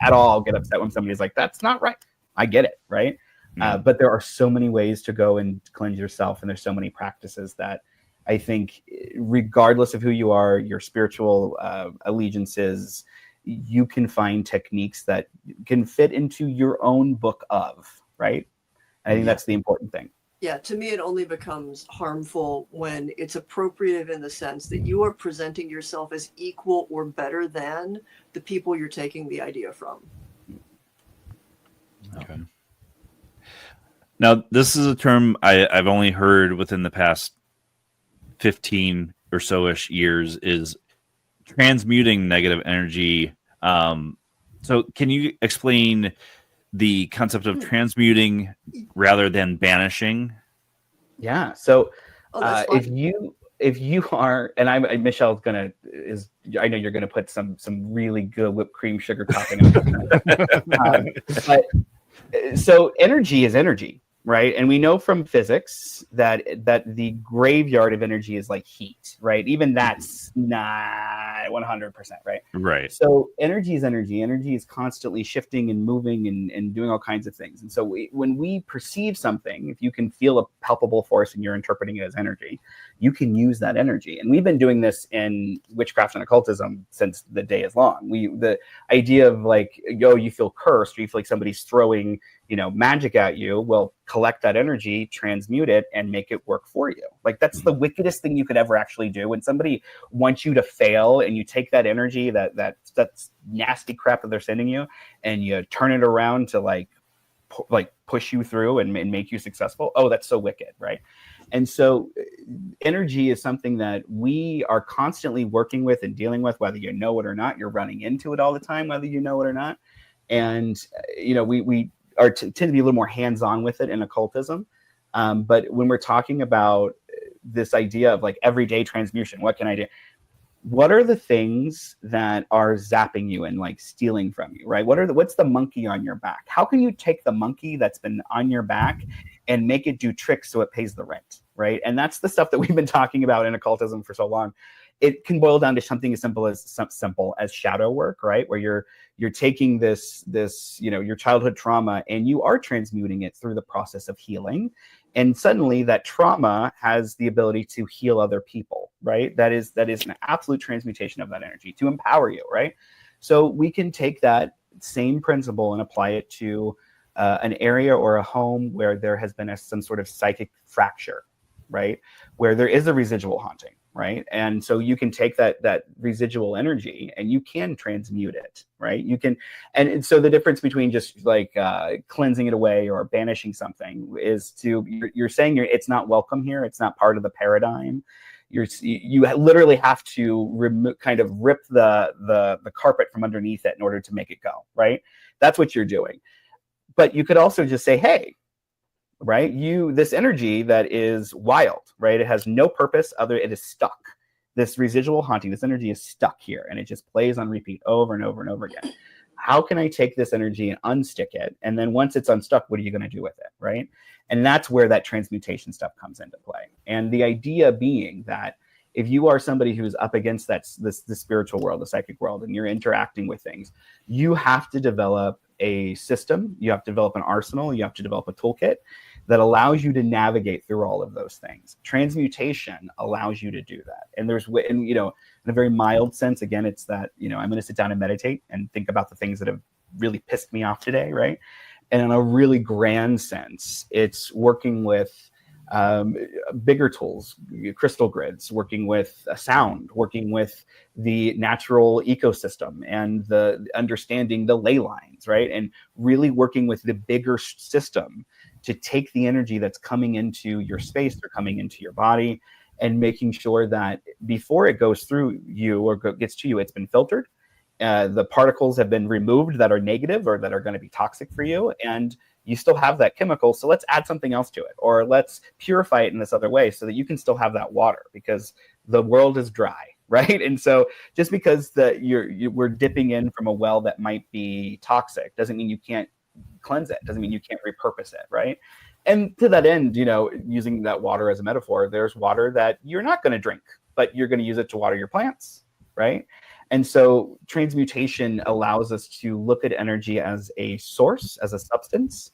at all get upset when somebody's like, that's not right. I get it. Right. But there are so many ways to go and cleanse yourself. And there's so many practices that I think, regardless of who you are, your spiritual allegiances, you can find techniques that can fit into your own book of, right? I think that's the important thing. Yeah, to me, it only becomes harmful when it's appropriative in the sense that you are presenting yourself as equal or better than the people you're taking the idea from. Okay. Now, this is a term I've only heard within the past 15 or so-ish years, is transmuting negative energy. So can you explain the concept of transmuting rather than banishing? Yeah. So if you are, and Michelle's I know you're gonna put some really good whipped cream sugar topping on it. But so energy is energy, right? And we know from physics that the graveyard of energy is like heat, right? Even that's not 100%, right? Right. So energy is energy. Energy is constantly shifting and moving and doing all kinds of things. And so when we perceive something, if you can feel a palpable force and you're interpreting it as energy, you can use that energy. And we've been doing this in witchcraft and occultism since the day is long. The idea of like, you feel cursed, or you feel like somebody's throwing magic at you, well, collect that energy, transmute it, and make it work for you. Like that's the wickedest thing you could ever actually do. When somebody wants you to fail, and you take that energy, that's nasty crap that they're sending you, and you turn it around to like push you through and make you successful. Oh, that's so wicked, right? And so energy is something that we are constantly working with and dealing with, whether you know it or not. You're running into it all the time, whether you know it or not. And we tend to be a little more hands-on with it in occultism. But when we're talking about this idea of like everyday transmutation, what can I do? What are the things that are zapping you and like stealing from you, right? What's the monkey on your back? How can you take the monkey that's been on your back and make it do tricks so it pays the rent, right? And that's the stuff that we've been talking about in occultism for so long. It can boil down to something as simple as shadow work, right? Where you're taking this your childhood trauma and you are transmuting it through the process of healing. And suddenly that trauma has the ability to heal other people, right? That is an absolute transmutation of that energy to empower you, right? So we can take that same principle and apply it to an area or a home where there has been some sort of psychic fracture, right? Where there is a residual haunting, right? And so you can take that residual energy and you can transmute it, right? You can, and so the difference between just like cleansing it away or banishing something is you're saying it's not welcome here. It's not part of the paradigm. You literally have to kind of rip the carpet from underneath it in order to make it go, right? That's what you're doing. But you could also just say, hey, right, this energy that is wild, right? It has no purpose it is stuck. This residual haunting, this energy is stuck here, and it just plays on repeat over and over and over again. How can I take this energy and unstick it? And then once it's unstuck, what are you going to do with it, right? And that's where that transmutation stuff comes into play. And the idea being that if you are somebody who's up against the spiritual world, the psychic world, and you're interacting with things, you have to develop a system, you have to develop an arsenal, you have to develop a toolkit that allows you to navigate through all of those things. Transmutation allows you to do that. And in a very mild sense, again, it's that, I'm going to sit down and meditate and think about the things that have really pissed me off today, right? And in a really grand sense, it's working with bigger tools, crystal grids, working with sound, working with the natural ecosystem and the understanding the ley lines, right? And really working with the bigger system to take the energy that's coming into your space or coming into your body and making sure that before it goes through you or gets to you, it's been filtered. The particles have been removed that are negative or that are going to be toxic for you. And you still have that chemical. So let's add something else to it, or let's purify it in this other way so that you can still have that water, because the world is dry, right? And so just because we're dipping in from a well that might be toxic doesn't mean you can't cleanse it, doesn't mean you can't repurpose it, right? And to that end, using that water as a metaphor, there's water that you're not going to drink, but you're going to use it to water your plants, right? And so transmutation allows us to look at energy as a source, as a substance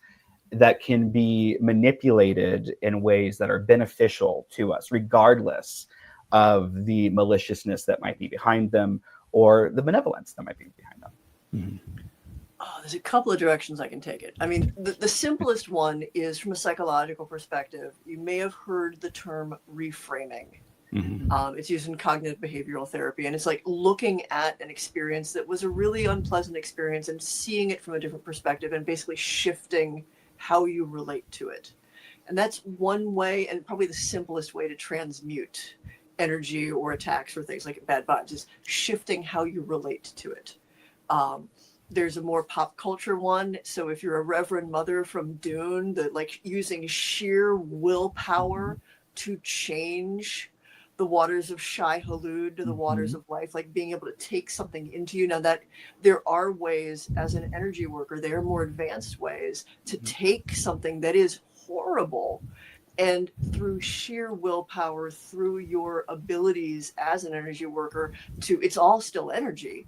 that can be manipulated in ways that are beneficial to us, regardless of the maliciousness that might be behind them or the benevolence that might be behind them. Mm-hmm. Oh, there's a couple of directions I can take it. I mean, the simplest one is from a psychological perspective. You may have heard the term reframing. Mm-hmm. It's used in cognitive behavioral therapy, and it's like looking at an experience that was a really unpleasant experience and seeing it from a different perspective and basically shifting how you relate to it. And that's one way, and probably the simplest way to transmute energy or attacks or things like bad vibes, is shifting how you relate to it. There's a more pop culture one. So if you're a Reverend Mother from Dune, using sheer willpower to change the waters of Shai Hulud to the waters of life, like being able to take something into you. Now that there are ways as an energy worker, there are more advanced ways to take something that is horrible, and through sheer willpower, through your abilities as an energy worker, it's all still energy,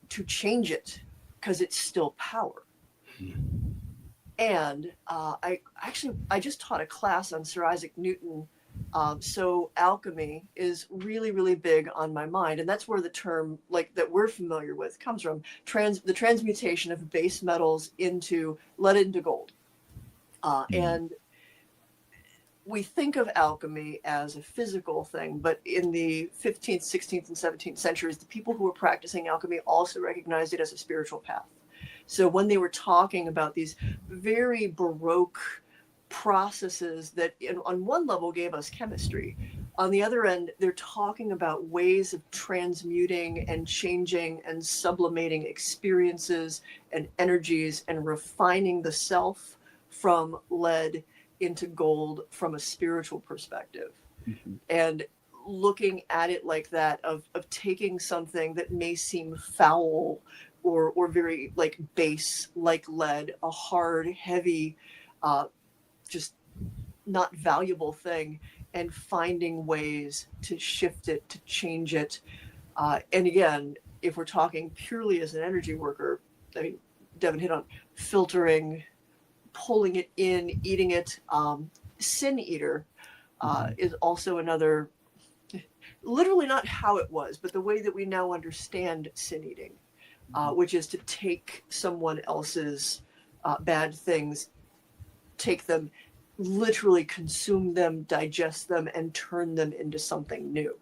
to change it, because it's still power. And I just taught a class on Sir Isaac Newton. So alchemy is really, really big on my mind. And that's where the term that we're familiar with comes from, the transmutation of base metals into lead into gold. And we think of alchemy as a physical thing, but in the 15th, 16th, and 17th centuries, the people who were practicing alchemy also recognized it as a spiritual path. So when they were talking about these very Baroque processes that on one level gave us chemistry, on the other end, they're talking about ways of transmuting and changing and sublimating experiences and energies and refining the self from lead into gold from a spiritual perspective. And looking at it like that, of taking something that may seem foul or very base, like lead, a hard, heavy, just not valuable thing, and finding ways to shift it, to change it. And again, if we're talking purely as an energy worker, I mean, Devin hit on filtering, pulling it in, eating it. Sin eater is also another, literally not how it was, but the way that we now understand sin eating, which is to take someone else's bad things, take them, literally consume them, digest them, and turn them into something new.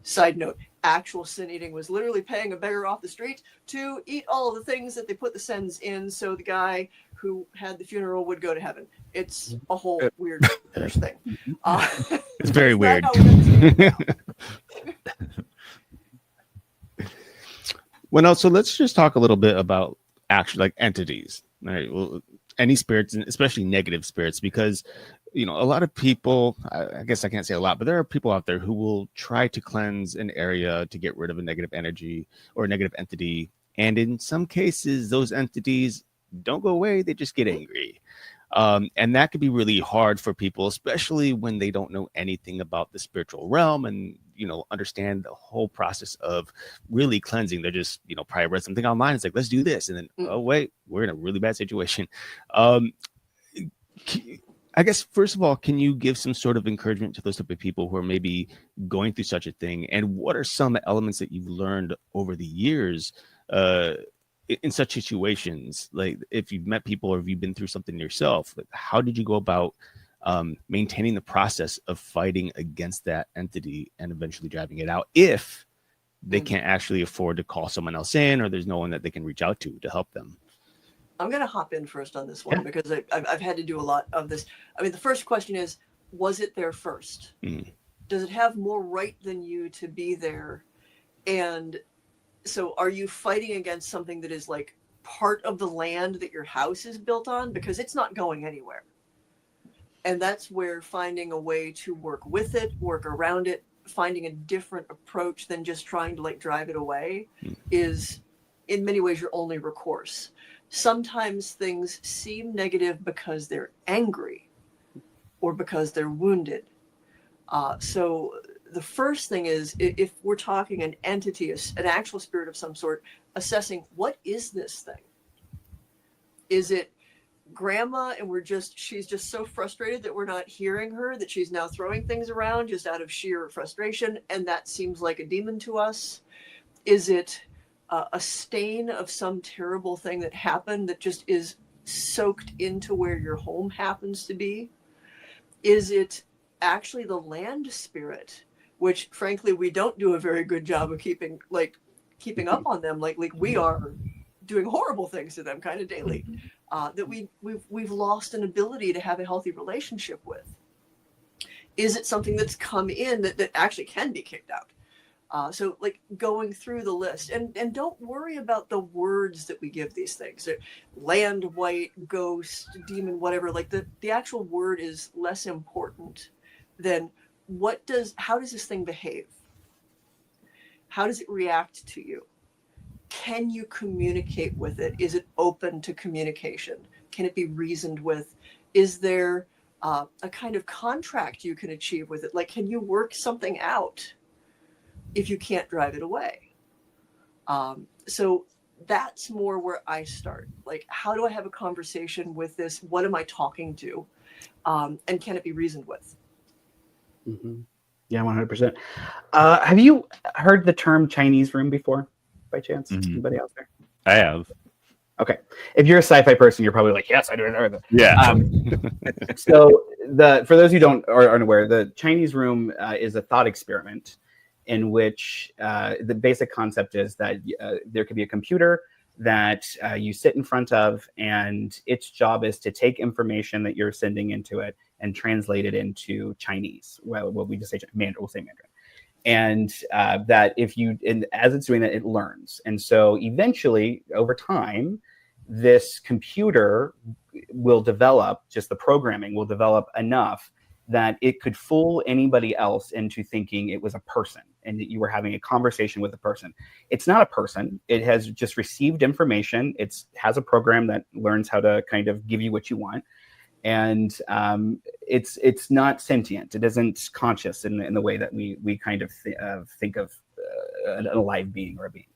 Side note, actual sin eating was literally paying a beggar off the street to eat all of the things that they put the sins in. So the guy who had the funeral would go to heaven. It's a whole weird thing. It's very weird. Not how we understand it now. Well, so let's just talk a little bit about actually like entities. All right. Well, any spirits, and especially negative spirits, because a lot of people, I guess I can't say a lot, but there are people out there who will try to cleanse an area to get rid of a negative energy or a negative entity. And in some cases, those entities don't go away. They just get angry. And that could be really hard for people, especially when they don't know anything about the spiritual realm and, understand the whole process of really cleansing. They're just, probably read something online. It's like, let's do this. And then, oh, wait, we're in a really bad situation. I guess, first of all, can you give some sort of encouragement to those type of people who are maybe going through such a thing? And what are some elements that you've learned over the years in such situations? Like if you've met people or if you've been through something yourself, like how did you go about maintaining the process of fighting against that entity and eventually driving it out if they can't actually afford to call someone else in or there's no one that they can reach out to help them? I'm going to hop in first on this one because I've had to do a lot of this. I mean, the first question is, was it there first? Does it have more right than you to be there? And so are you fighting against something that is like part of the land that your house is built on? Because it's not going anywhere. And that's where finding a way to work with it, work around it, finding a different approach than just trying to like drive it away is in many ways your only recourse. Sometimes things seem negative because they're angry or because they're wounded. So the first thing is, if we're talking an entity, an actual spirit of some sort, assessing what is this thing? Is it grandma and she's just so frustrated that we're not hearing her, that she's now throwing things around just out of sheer frustration, and that seems like a demon to us? Is it a stain of some terrible thing that happened that just is soaked into where your home happens to be? Is it actually the land spirit, which frankly we don't do a very good job of keeping up on them, like we are doing horrible things to them kind of daily, that we've lost an ability to have a healthy relationship with? Is it something that's come in that actually can be kicked out? So like going through the list, and don't worry about the words that we give these things. Land, white, ghost, demon, whatever. Like the actual word is less important than how does this thing behave? How does it react to you? Can you communicate with it? Is it open to communication? Can it be reasoned with? Is there a kind of contract you can achieve with it? Like, can you work something out if you can't drive it away? So that's more where I start. Like, how do I have a conversation with this? What am I talking to? And can it be reasoned with? Mm-hmm. Yeah, 100%. Have you heard the term Chinese room before, by chance? Anybody out there? I have. Okay. If you're a sci-fi person, you're probably like, yes, I do. Yeah. So for those who aren't aware, the Chinese room is a thought experiment in which the basic concept is that there could be a computer that you sit in front of, and its job is to take information that you're sending into it and translate it into Chinese. Well, we just say Mandarin, we'll say Mandarin. And that as it's doing that, it learns. And so eventually, over time, this computer will develop, just the programming will develop enough that it could fool anybody else into thinking it was a person and that you were having a conversation with a person. It's not a person. It has just received information. It has a program that learns how to kind of give you what you want. And it's not sentient. It isn't conscious in the way that we kind of think of an alive being or a being.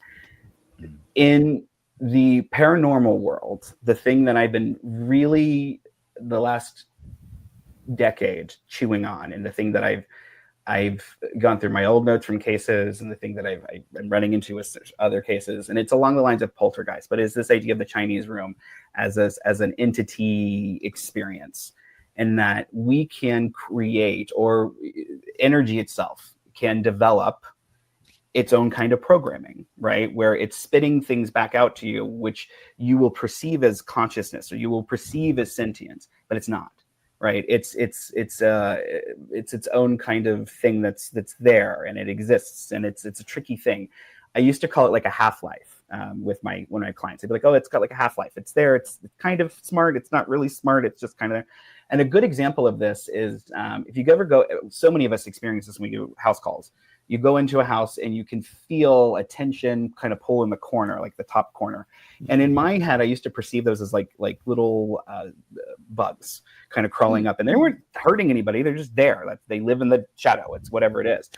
In the paranormal world, the thing that I've been really the last decade chewing on, and the thing that I've gone through my old notes from cases, and the thing that I'm running into with other cases, and it's along the lines of poltergeist, but is this idea of the Chinese room as an entity experience, and that we can create, or energy itself can develop its own kind of programming, right? Where it's spitting things back out to you, which you will perceive as consciousness or you will perceive as sentience, but it's not, right? It's its own kind of thing that's there and it exists, and it's a tricky thing. I used to call it like a half-life with one of my clients. They'd be like, "Oh, it's got like a half-life. It's there. It's kind of smart. It's not really smart. It's just kind of there." And a good example of this is if you ever go. So many of us experience this when we do house calls. You go into a house and you can feel a tension kind of pull in the corner, like the top corner. And in my head, I used to perceive those as like little bugs kind of crawling up, and they weren't hurting anybody. They're just there. They live in the shadow. It's whatever it is.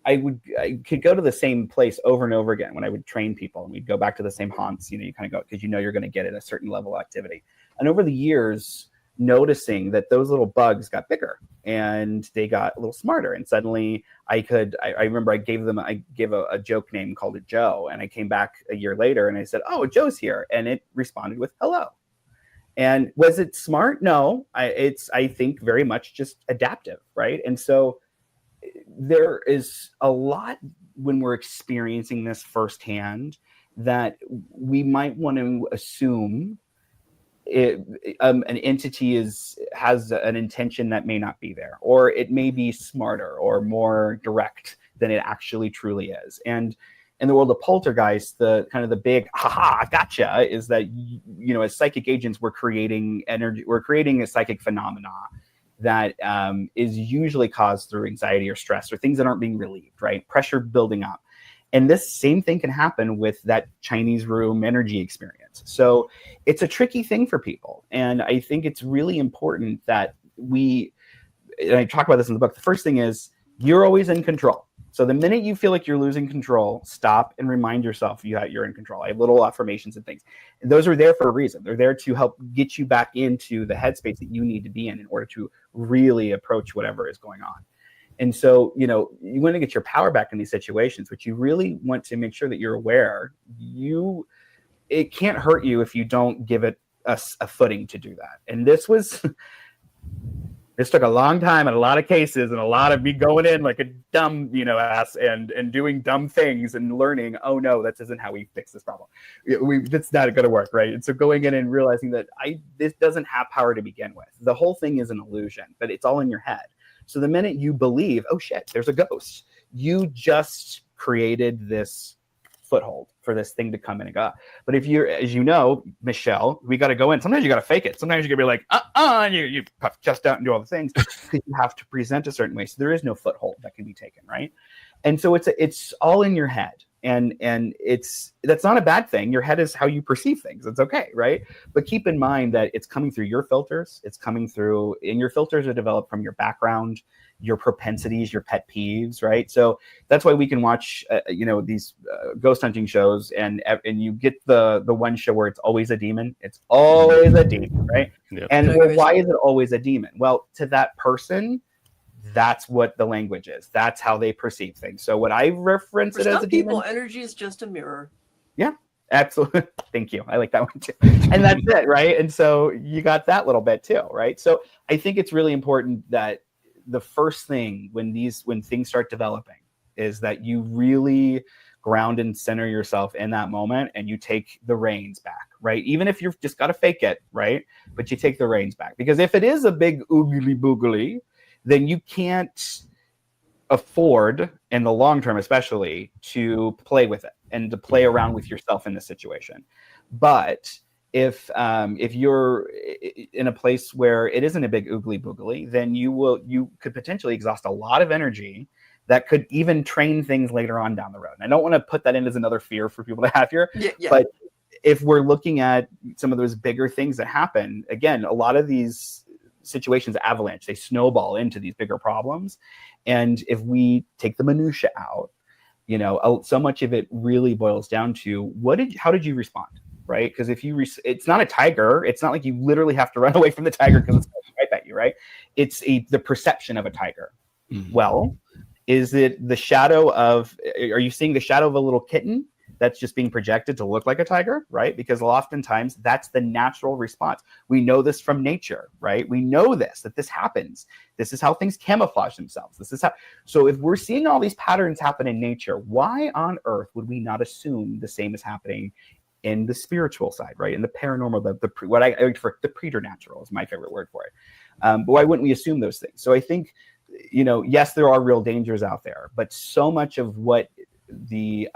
I could go to the same place over and over again when I would train people, and we'd go back to the same haunts. You kind of go because you're going to get at a certain level of activity. And over the years, noticing that those little bugs got bigger and they got a little smarter, and suddenly I remember I gave a joke name called it Joe, and I came back a year later and I said, "Oh, Joe's here," and it responded with hello. And was it smart? No, it's I think very much just adaptive, right? And so there is a lot when we're experiencing this firsthand that we might want to assume an entity has an intention that may not be there, or it may be smarter or more direct than it actually truly is. And in the world of poltergeist, the kind of the big "haha, gotcha" is that as psychic agents, we're creating energy, we're creating a psychic phenomena that is usually caused through anxiety or stress or things that aren't being relieved, right? Pressure building up. And this same thing can happen with that Chinese room energy experience. So it's a tricky thing for people. And I think it's really important that and I talk about this in the book, the first thing is you're always in control. So the minute you feel like you're losing control, stop and remind yourself you're in control. I have little affirmations and things. And those are there for a reason. They're there to help get you back into the headspace that you need to be in order to really approach whatever is going on. And so, you want to get your power back in these situations, but you really want to make sure that you're aware. It can't hurt you if you don't give it a footing to do that. And this took a long time in a lot of cases, and a lot of me going in like a dumb, ass and doing dumb things and learning, oh no, that isn't how we fix this problem. That's not going to work, right? And so going in and realizing that this doesn't have power to begin with. The whole thing is an illusion, but it's all in your head. So the minute you believe, oh shit, there's a ghost, you just created this foothold for this thing to come in and go. But if you're, as you know, Michelle, we got to go in. Sometimes you got to fake it. Sometimes you're going to be like, and you puff chest out and do all the things because you have to present a certain way. So there is no foothold that can be taken, right? And so it's all in your head. And that's not a bad thing. Your head is how you perceive things. It's okay, right? But keep in mind that it's coming through your filters. It's coming through, and your filters are developed from your background, your propensities, your pet peeves, right? So that's why we can watch, these ghost hunting shows, and you get the one show where it's always a demon. It's always a demon, right? Yep. And why is it always a demon? Well, to that person, that's what the language is. That's how they perceive things. So what I reference it as a demon. People, energy is just a mirror. Yeah, absolutely. Thank you. I like that one too. And that's it, right? And so you got that little bit too, right? So I think it's really important that the first thing when things start developing is that you really ground and center yourself in that moment, and you take the reins back, right? Even if you've just got to fake it, right? But you take the reins back, because if it is a big oogly boogly, then you can't afford, in the long term especially, to play with it and to play around with yourself in the situation. But if you're in a place where it isn't a big oogly boogly, then you could potentially exhaust a lot of energy that could even train things later on down the road. And I don't want to put that in as another fear for people to have here, but if we're looking at some of those bigger things that happen, again, a lot of these situations avalanche, they snowball into these bigger problems. And if we take the minutia out, so much of it really boils down to how did you respond, right? Because if it's not a tiger, it's not like you literally have to run away from the tiger because it's going to bite at you, right? It's the perception of a tiger. Mm-hmm. Well, is it the shadow of? Are you seeing the shadow of a little kitten? that's just being projected to look like a tiger, right? Because oftentimes that's the natural response. We know this from nature, right? We know that this happens. This is how things camouflage themselves. So if we're seeing all these patterns happen in nature, why on earth would we not assume the same is happening in the spiritual side, right? In the paranormal, the preternatural is my favorite word for it. But why wouldn't we assume those things? So I think, yes, there are real dangers out there, but so much of what the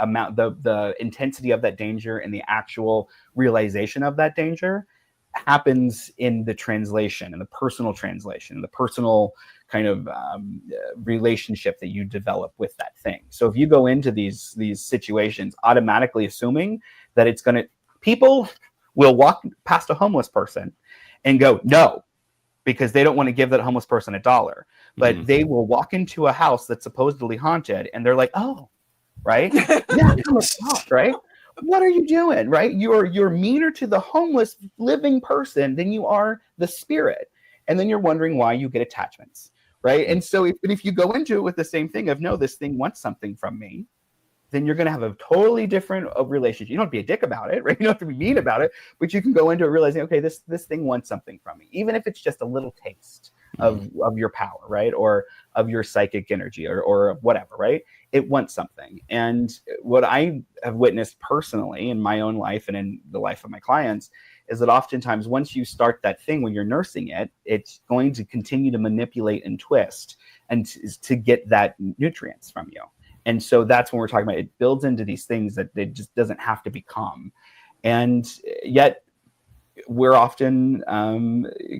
intensity of that danger and the actual realization of that danger happens in the translation, in the personal translation, the personal kind of relationship that you develop with that thing. So if you go into these situations automatically assuming that people will walk past a homeless person and go, no, because they don't want to give that homeless person $1. But they will walk into a house that's supposedly haunted and they're like, oh, right? Yeah, come across, right? What are you doing, right? You're meaner to the homeless living person than you are the spirit. And then you're wondering why you get attachments, right? And so if you go into it with the same thing of, no, this thing wants something from me, then you're going to have a totally different relationship. You don't have to be a dick about it, right? You don't have to be mean about it, but you can go into it realizing, okay, this thing wants something from me, even if it's just a little taste of your power, right? Or of your psychic energy or whatever, right? It wants something. And what I have witnessed personally in my own life and in the life of my clients is that oftentimes once you start that thing, when you're nursing it, it's going to continue to manipulate and twist and to get that nutrients from you. And so that's when we're talking about it builds into these things that it just doesn't have to become. And yet we're often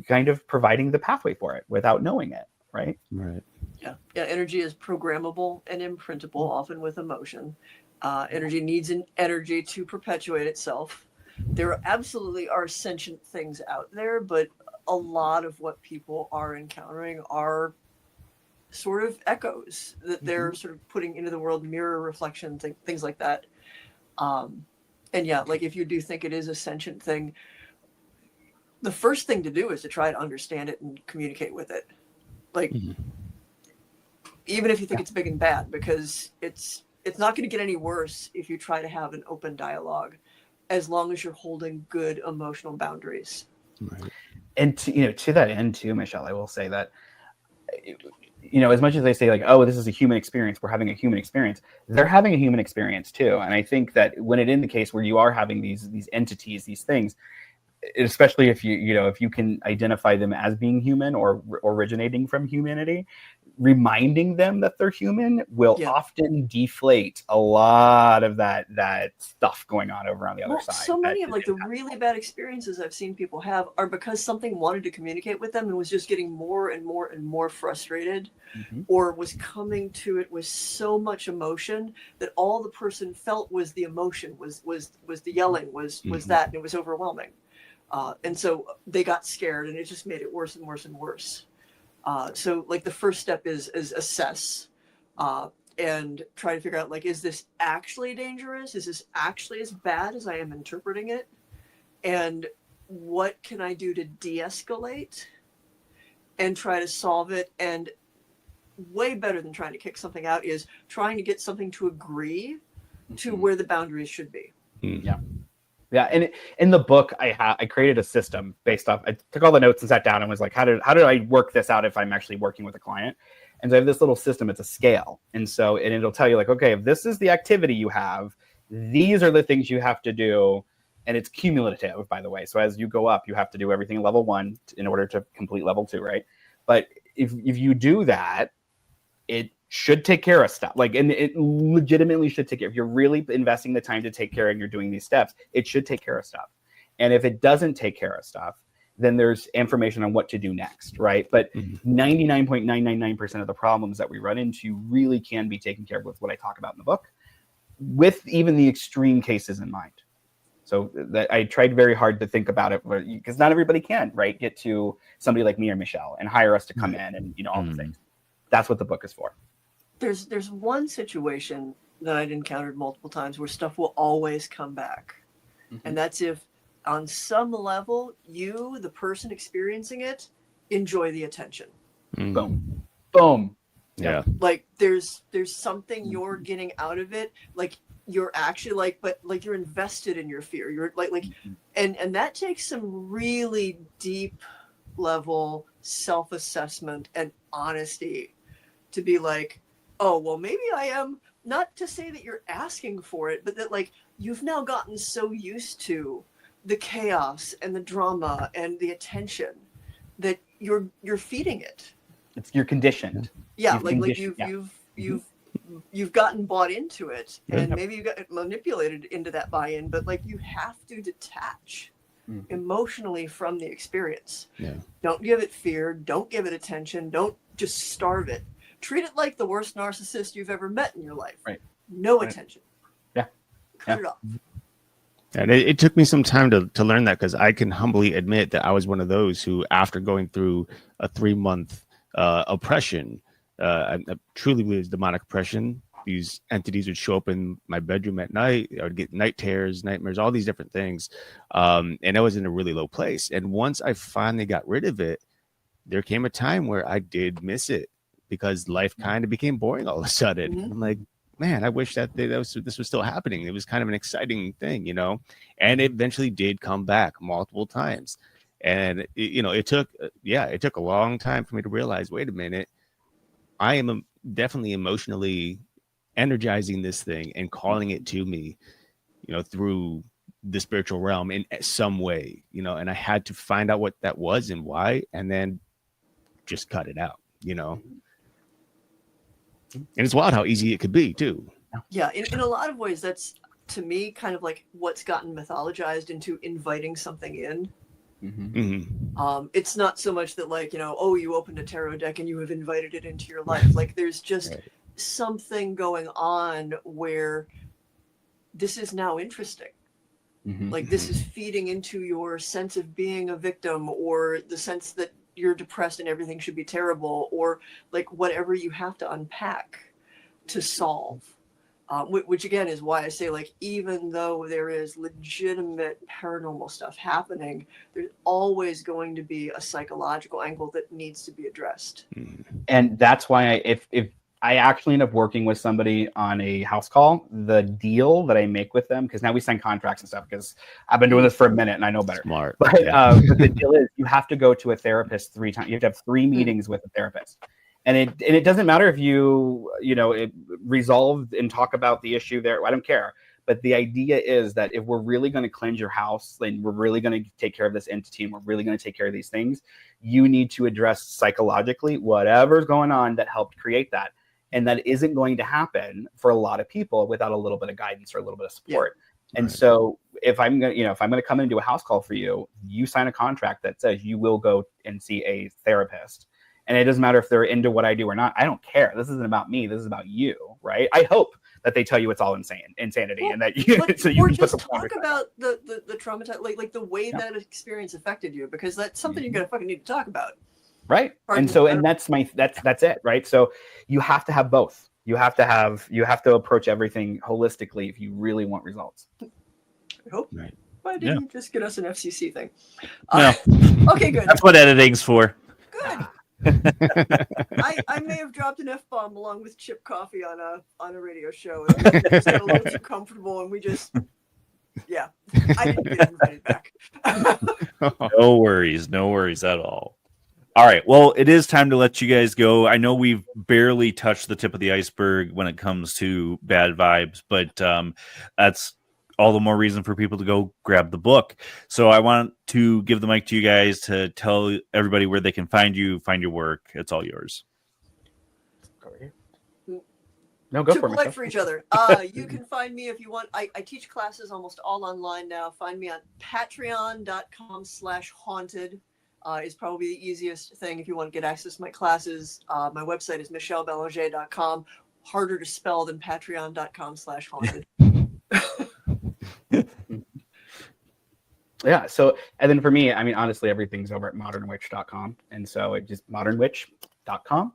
kind of providing the pathway for it without knowing it, right? Right. Yeah. Energy is programmable and imprintable, often with emotion. Energy needs an energy to perpetuate itself. There absolutely are sentient things out there, but a lot of what people are encountering are sort of echoes that they're sort of putting into the world, mirror reflection, things like that. And yeah, like if you do think it is a sentient thing, the first thing to do is to try to understand it and communicate with it. Like, even if you think it's big and bad, because it's not going to get any worse if you try to have an open dialogue, as long as you're holding good emotional boundaries. Right. And to that end too, Michelle, I will say that, as much as they say like, oh, this is a human experience, we're having a human experience, they're having a human experience too. And I think that when it in the case where you are having these entities, these things, especially if you can identify them as being human or originating from humanity, reminding them that they're human will often deflate a lot of that stuff going on over on the other side. So many of the really bad experiences I've seen people have are because something wanted to communicate with them and was just getting more and more and more frustrated, or was coming to it with so much emotion that all the person felt was the emotion, was the yelling, was that, and it was overwhelming. And so they got scared, and it just made it worse and worse and worse. So the first step is assess and try to figure out, is this actually dangerous? Is this actually as bad as I am interpreting it? And what can I do to de-escalate and try to solve it? And way better than trying to kick something out is trying to get something to agree to where the boundaries should be. Yeah, and in the book, I created a system based off. I took all the notes and sat down and was like, how did I work this out if I'm actually working with a client? And so I have this little system. It's a scale, and it'll tell you okay, if this is the activity you have, these are the things you have to do, and it's cumulative, by the way. So as you go up, you have to do everything at level 1 in order to complete level 2, right? But if you do that, it should take care of stuff. And it legitimately should take care. If you're really investing the time to take care and you're doing these steps, it should take care of stuff. And if it doesn't take care of stuff, then there's information on what to do next, right? But 99.999% of the problems that we run into really can be taken care of with what I talk about in the book, with even the extreme cases in mind. So that I tried very hard to think about it, because not everybody can, right, get to somebody like me or Michelle and hire us to come in and all the things. That's what the book is for. There's one situation that I'd encountered multiple times where stuff will always come back. And that's if on some level, you, the person experiencing it, enjoy the attention. Boom. Yeah. There's something you're getting out of it. you're actually like, but like you're invested in your fear. You're like, and that takes some really deep level self-assessment and honesty to be like, oh, well, maybe I am, not to say that you're asking for it, but that like you've now gotten so used to the chaos and the drama and the attention that you're feeding it. You're conditioned. Yeah, you've gotten bought into it, and maybe you got manipulated into that buy-in, but like you have to detach emotionally from the experience. Yeah. Don't give it fear, don't give it attention, don't just starve it. Treat it like the worst narcissist you've ever met in your life. Right. No attention. Yeah. Cut it off. And it took me some time to learn that, because I can humbly admit that I was one of those who, after going through a 3-month oppression, I truly believe it's demonic oppression. These entities would show up in my bedroom at night. I would get night terrors, nightmares, all these different things. And I was in a really low place. And once I finally got rid of it, there came a time where I did miss it, because life kind of became boring all of a sudden. Mm-hmm. I'm like, man, I wish that this was still happening. It was kind of an exciting thing, you know, and it eventually did come back multiple times. And, it took a long time for me to realize, wait a minute, I am definitely emotionally energizing this thing and calling it to me, through the spiritual realm in some way, and I had to find out what that was and why, and then just cut it out, And it's wild how easy it could be too. Yeah, in a lot of ways, that's, to me, kind of like what's gotten mythologized into inviting something in. Mm-hmm. Mm-hmm. It's not so much that like, oh, you opened a tarot deck and you have invited it into your life. Like there's just something going on where this is now interesting. Mm-hmm. Like this is feeding into your sense of being a victim, or the sense that you're depressed and everything should be terrible, or like whatever you have to unpack to solve. Which again is why I say, like, even though there is legitimate paranormal stuff happening, there's always going to be a psychological angle that needs to be addressed. And that's why if I actually end up working with somebody on a house call, the deal that I make with them, because now we sign contracts and stuff, because I've been doing this for a minute and I know better. Smart. But the deal is you have to go to a therapist 3 times. You have to have 3 meetings with a therapist. And it doesn't matter if you resolve and talk about the issue there. I don't care. But the idea is that if we're really going to cleanse your house, and we're really going to take care of this entity, and we're really going to take care of these things, you need to address psychologically whatever's going on that helped create that. And that isn't going to happen for a lot of people without a little bit of guidance or a little bit of support. Yeah. And so if I'm going to come in and do a house call for you, you sign a contract that says you will go and see a therapist. And it doesn't matter if they're into what I do or not. I don't care. This isn't about me. This is about you, right? I hope that they tell you it's all insanity, and that you so you or can just put the talk about the traumatized, like the way that experience affected you, because that's something you're gonna fucking need to talk about. Right. And so, and that's it, right? So you have to have both. You have to approach everything holistically if you really want results. I hope. Right. Why didn't you just get us an FCC thing? No. Okay, good. That's what editing's for. Good. I may have dropped an F-bomb along with chip coffee on a radio show, and we just got a little too comfortable, and we just I didn't get invited back. No worries at all. All right, well, it is time to let you guys go. I know we've barely touched the tip of the iceberg when it comes to bad vibes, but that's all the more reason for people to go grab the book. So I want to give the mic to you guys to tell everybody where they can find you, find your work. It's all yours. Go right here. No, go Too for it. polite for each other. You can find me if you want. I teach classes almost all online now. Find me on patreon.com/haunted. Is probably the easiest thing if you want to get access to my classes. My website is michellebelanger.com. Harder to spell than patreon.com/haunted. Yeah. So, and then for me, I mean, honestly, everything's over at modernwitch.com. And so it just modernwitch.com.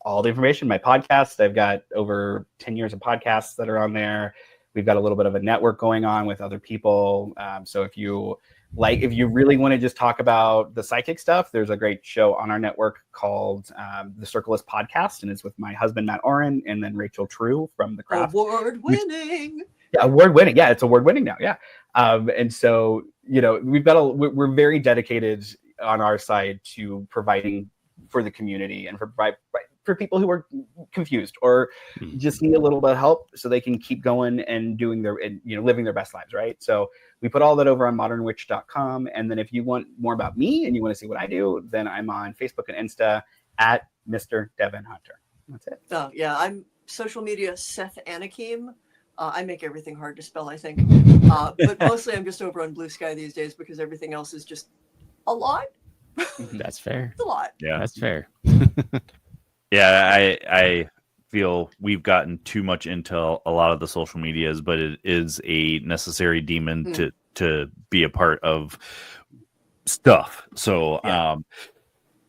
All the information, my podcast, I've got over 10 years of podcasts that are on there. We've got a little bit of a network going on with other people. So if you really want to just talk about the psychic stuff, there's a great show on our network called The Circleist Podcast. And it's with my husband, Matt Oren, and then Rachel True from The Craft. Award-winning. Yeah, award winning. Yeah, it's award winning now. Yeah. And so, we're very dedicated on our side to providing for the community and for people who are confused or just need a little bit of help so they can keep going and doing living their best lives. Right. So we put all that over on modernwitch.com. And then if you want more about me and you want to see what I do, then I'm on Facebook and Insta at Mr. Devin Hunter. That's it. Oh, yeah. I'm social media Seth Anakim. I make everything hard to spell, I think. But mostly I'm just over on Blue Sky these days because everything else is just a lot. That's fair. It's a lot. Yeah, That's fair. Yeah, I feel we've gotten too much into a lot of the social medias, but it is a necessary demon to be a part of stuff. So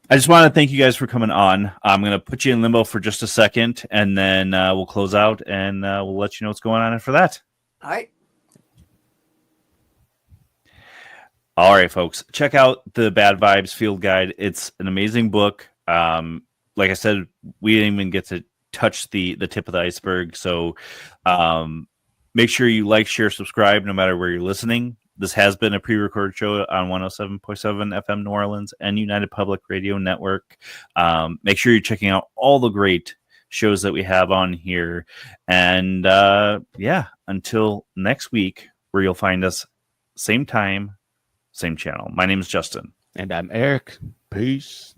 I just want to thank you guys for coming on. I'm going to put you in limbo for just a second, and then we'll close out, and we'll let you know what's going on after that. All right. All right, folks. Check out the Bad Vibes Field Guide. It's an amazing book. Like I said, we didn't even get to touch the tip of the iceberg. So make sure you like, share, subscribe, no matter where you're listening. This has been a pre-recorded show on 107.7 FM New Orleans and United Public Radio Network. Make sure you're checking out all the great shows that we have on here. And until next week, where you'll find us same time, same channel. My name is Justin. And I'm Erik. Peace.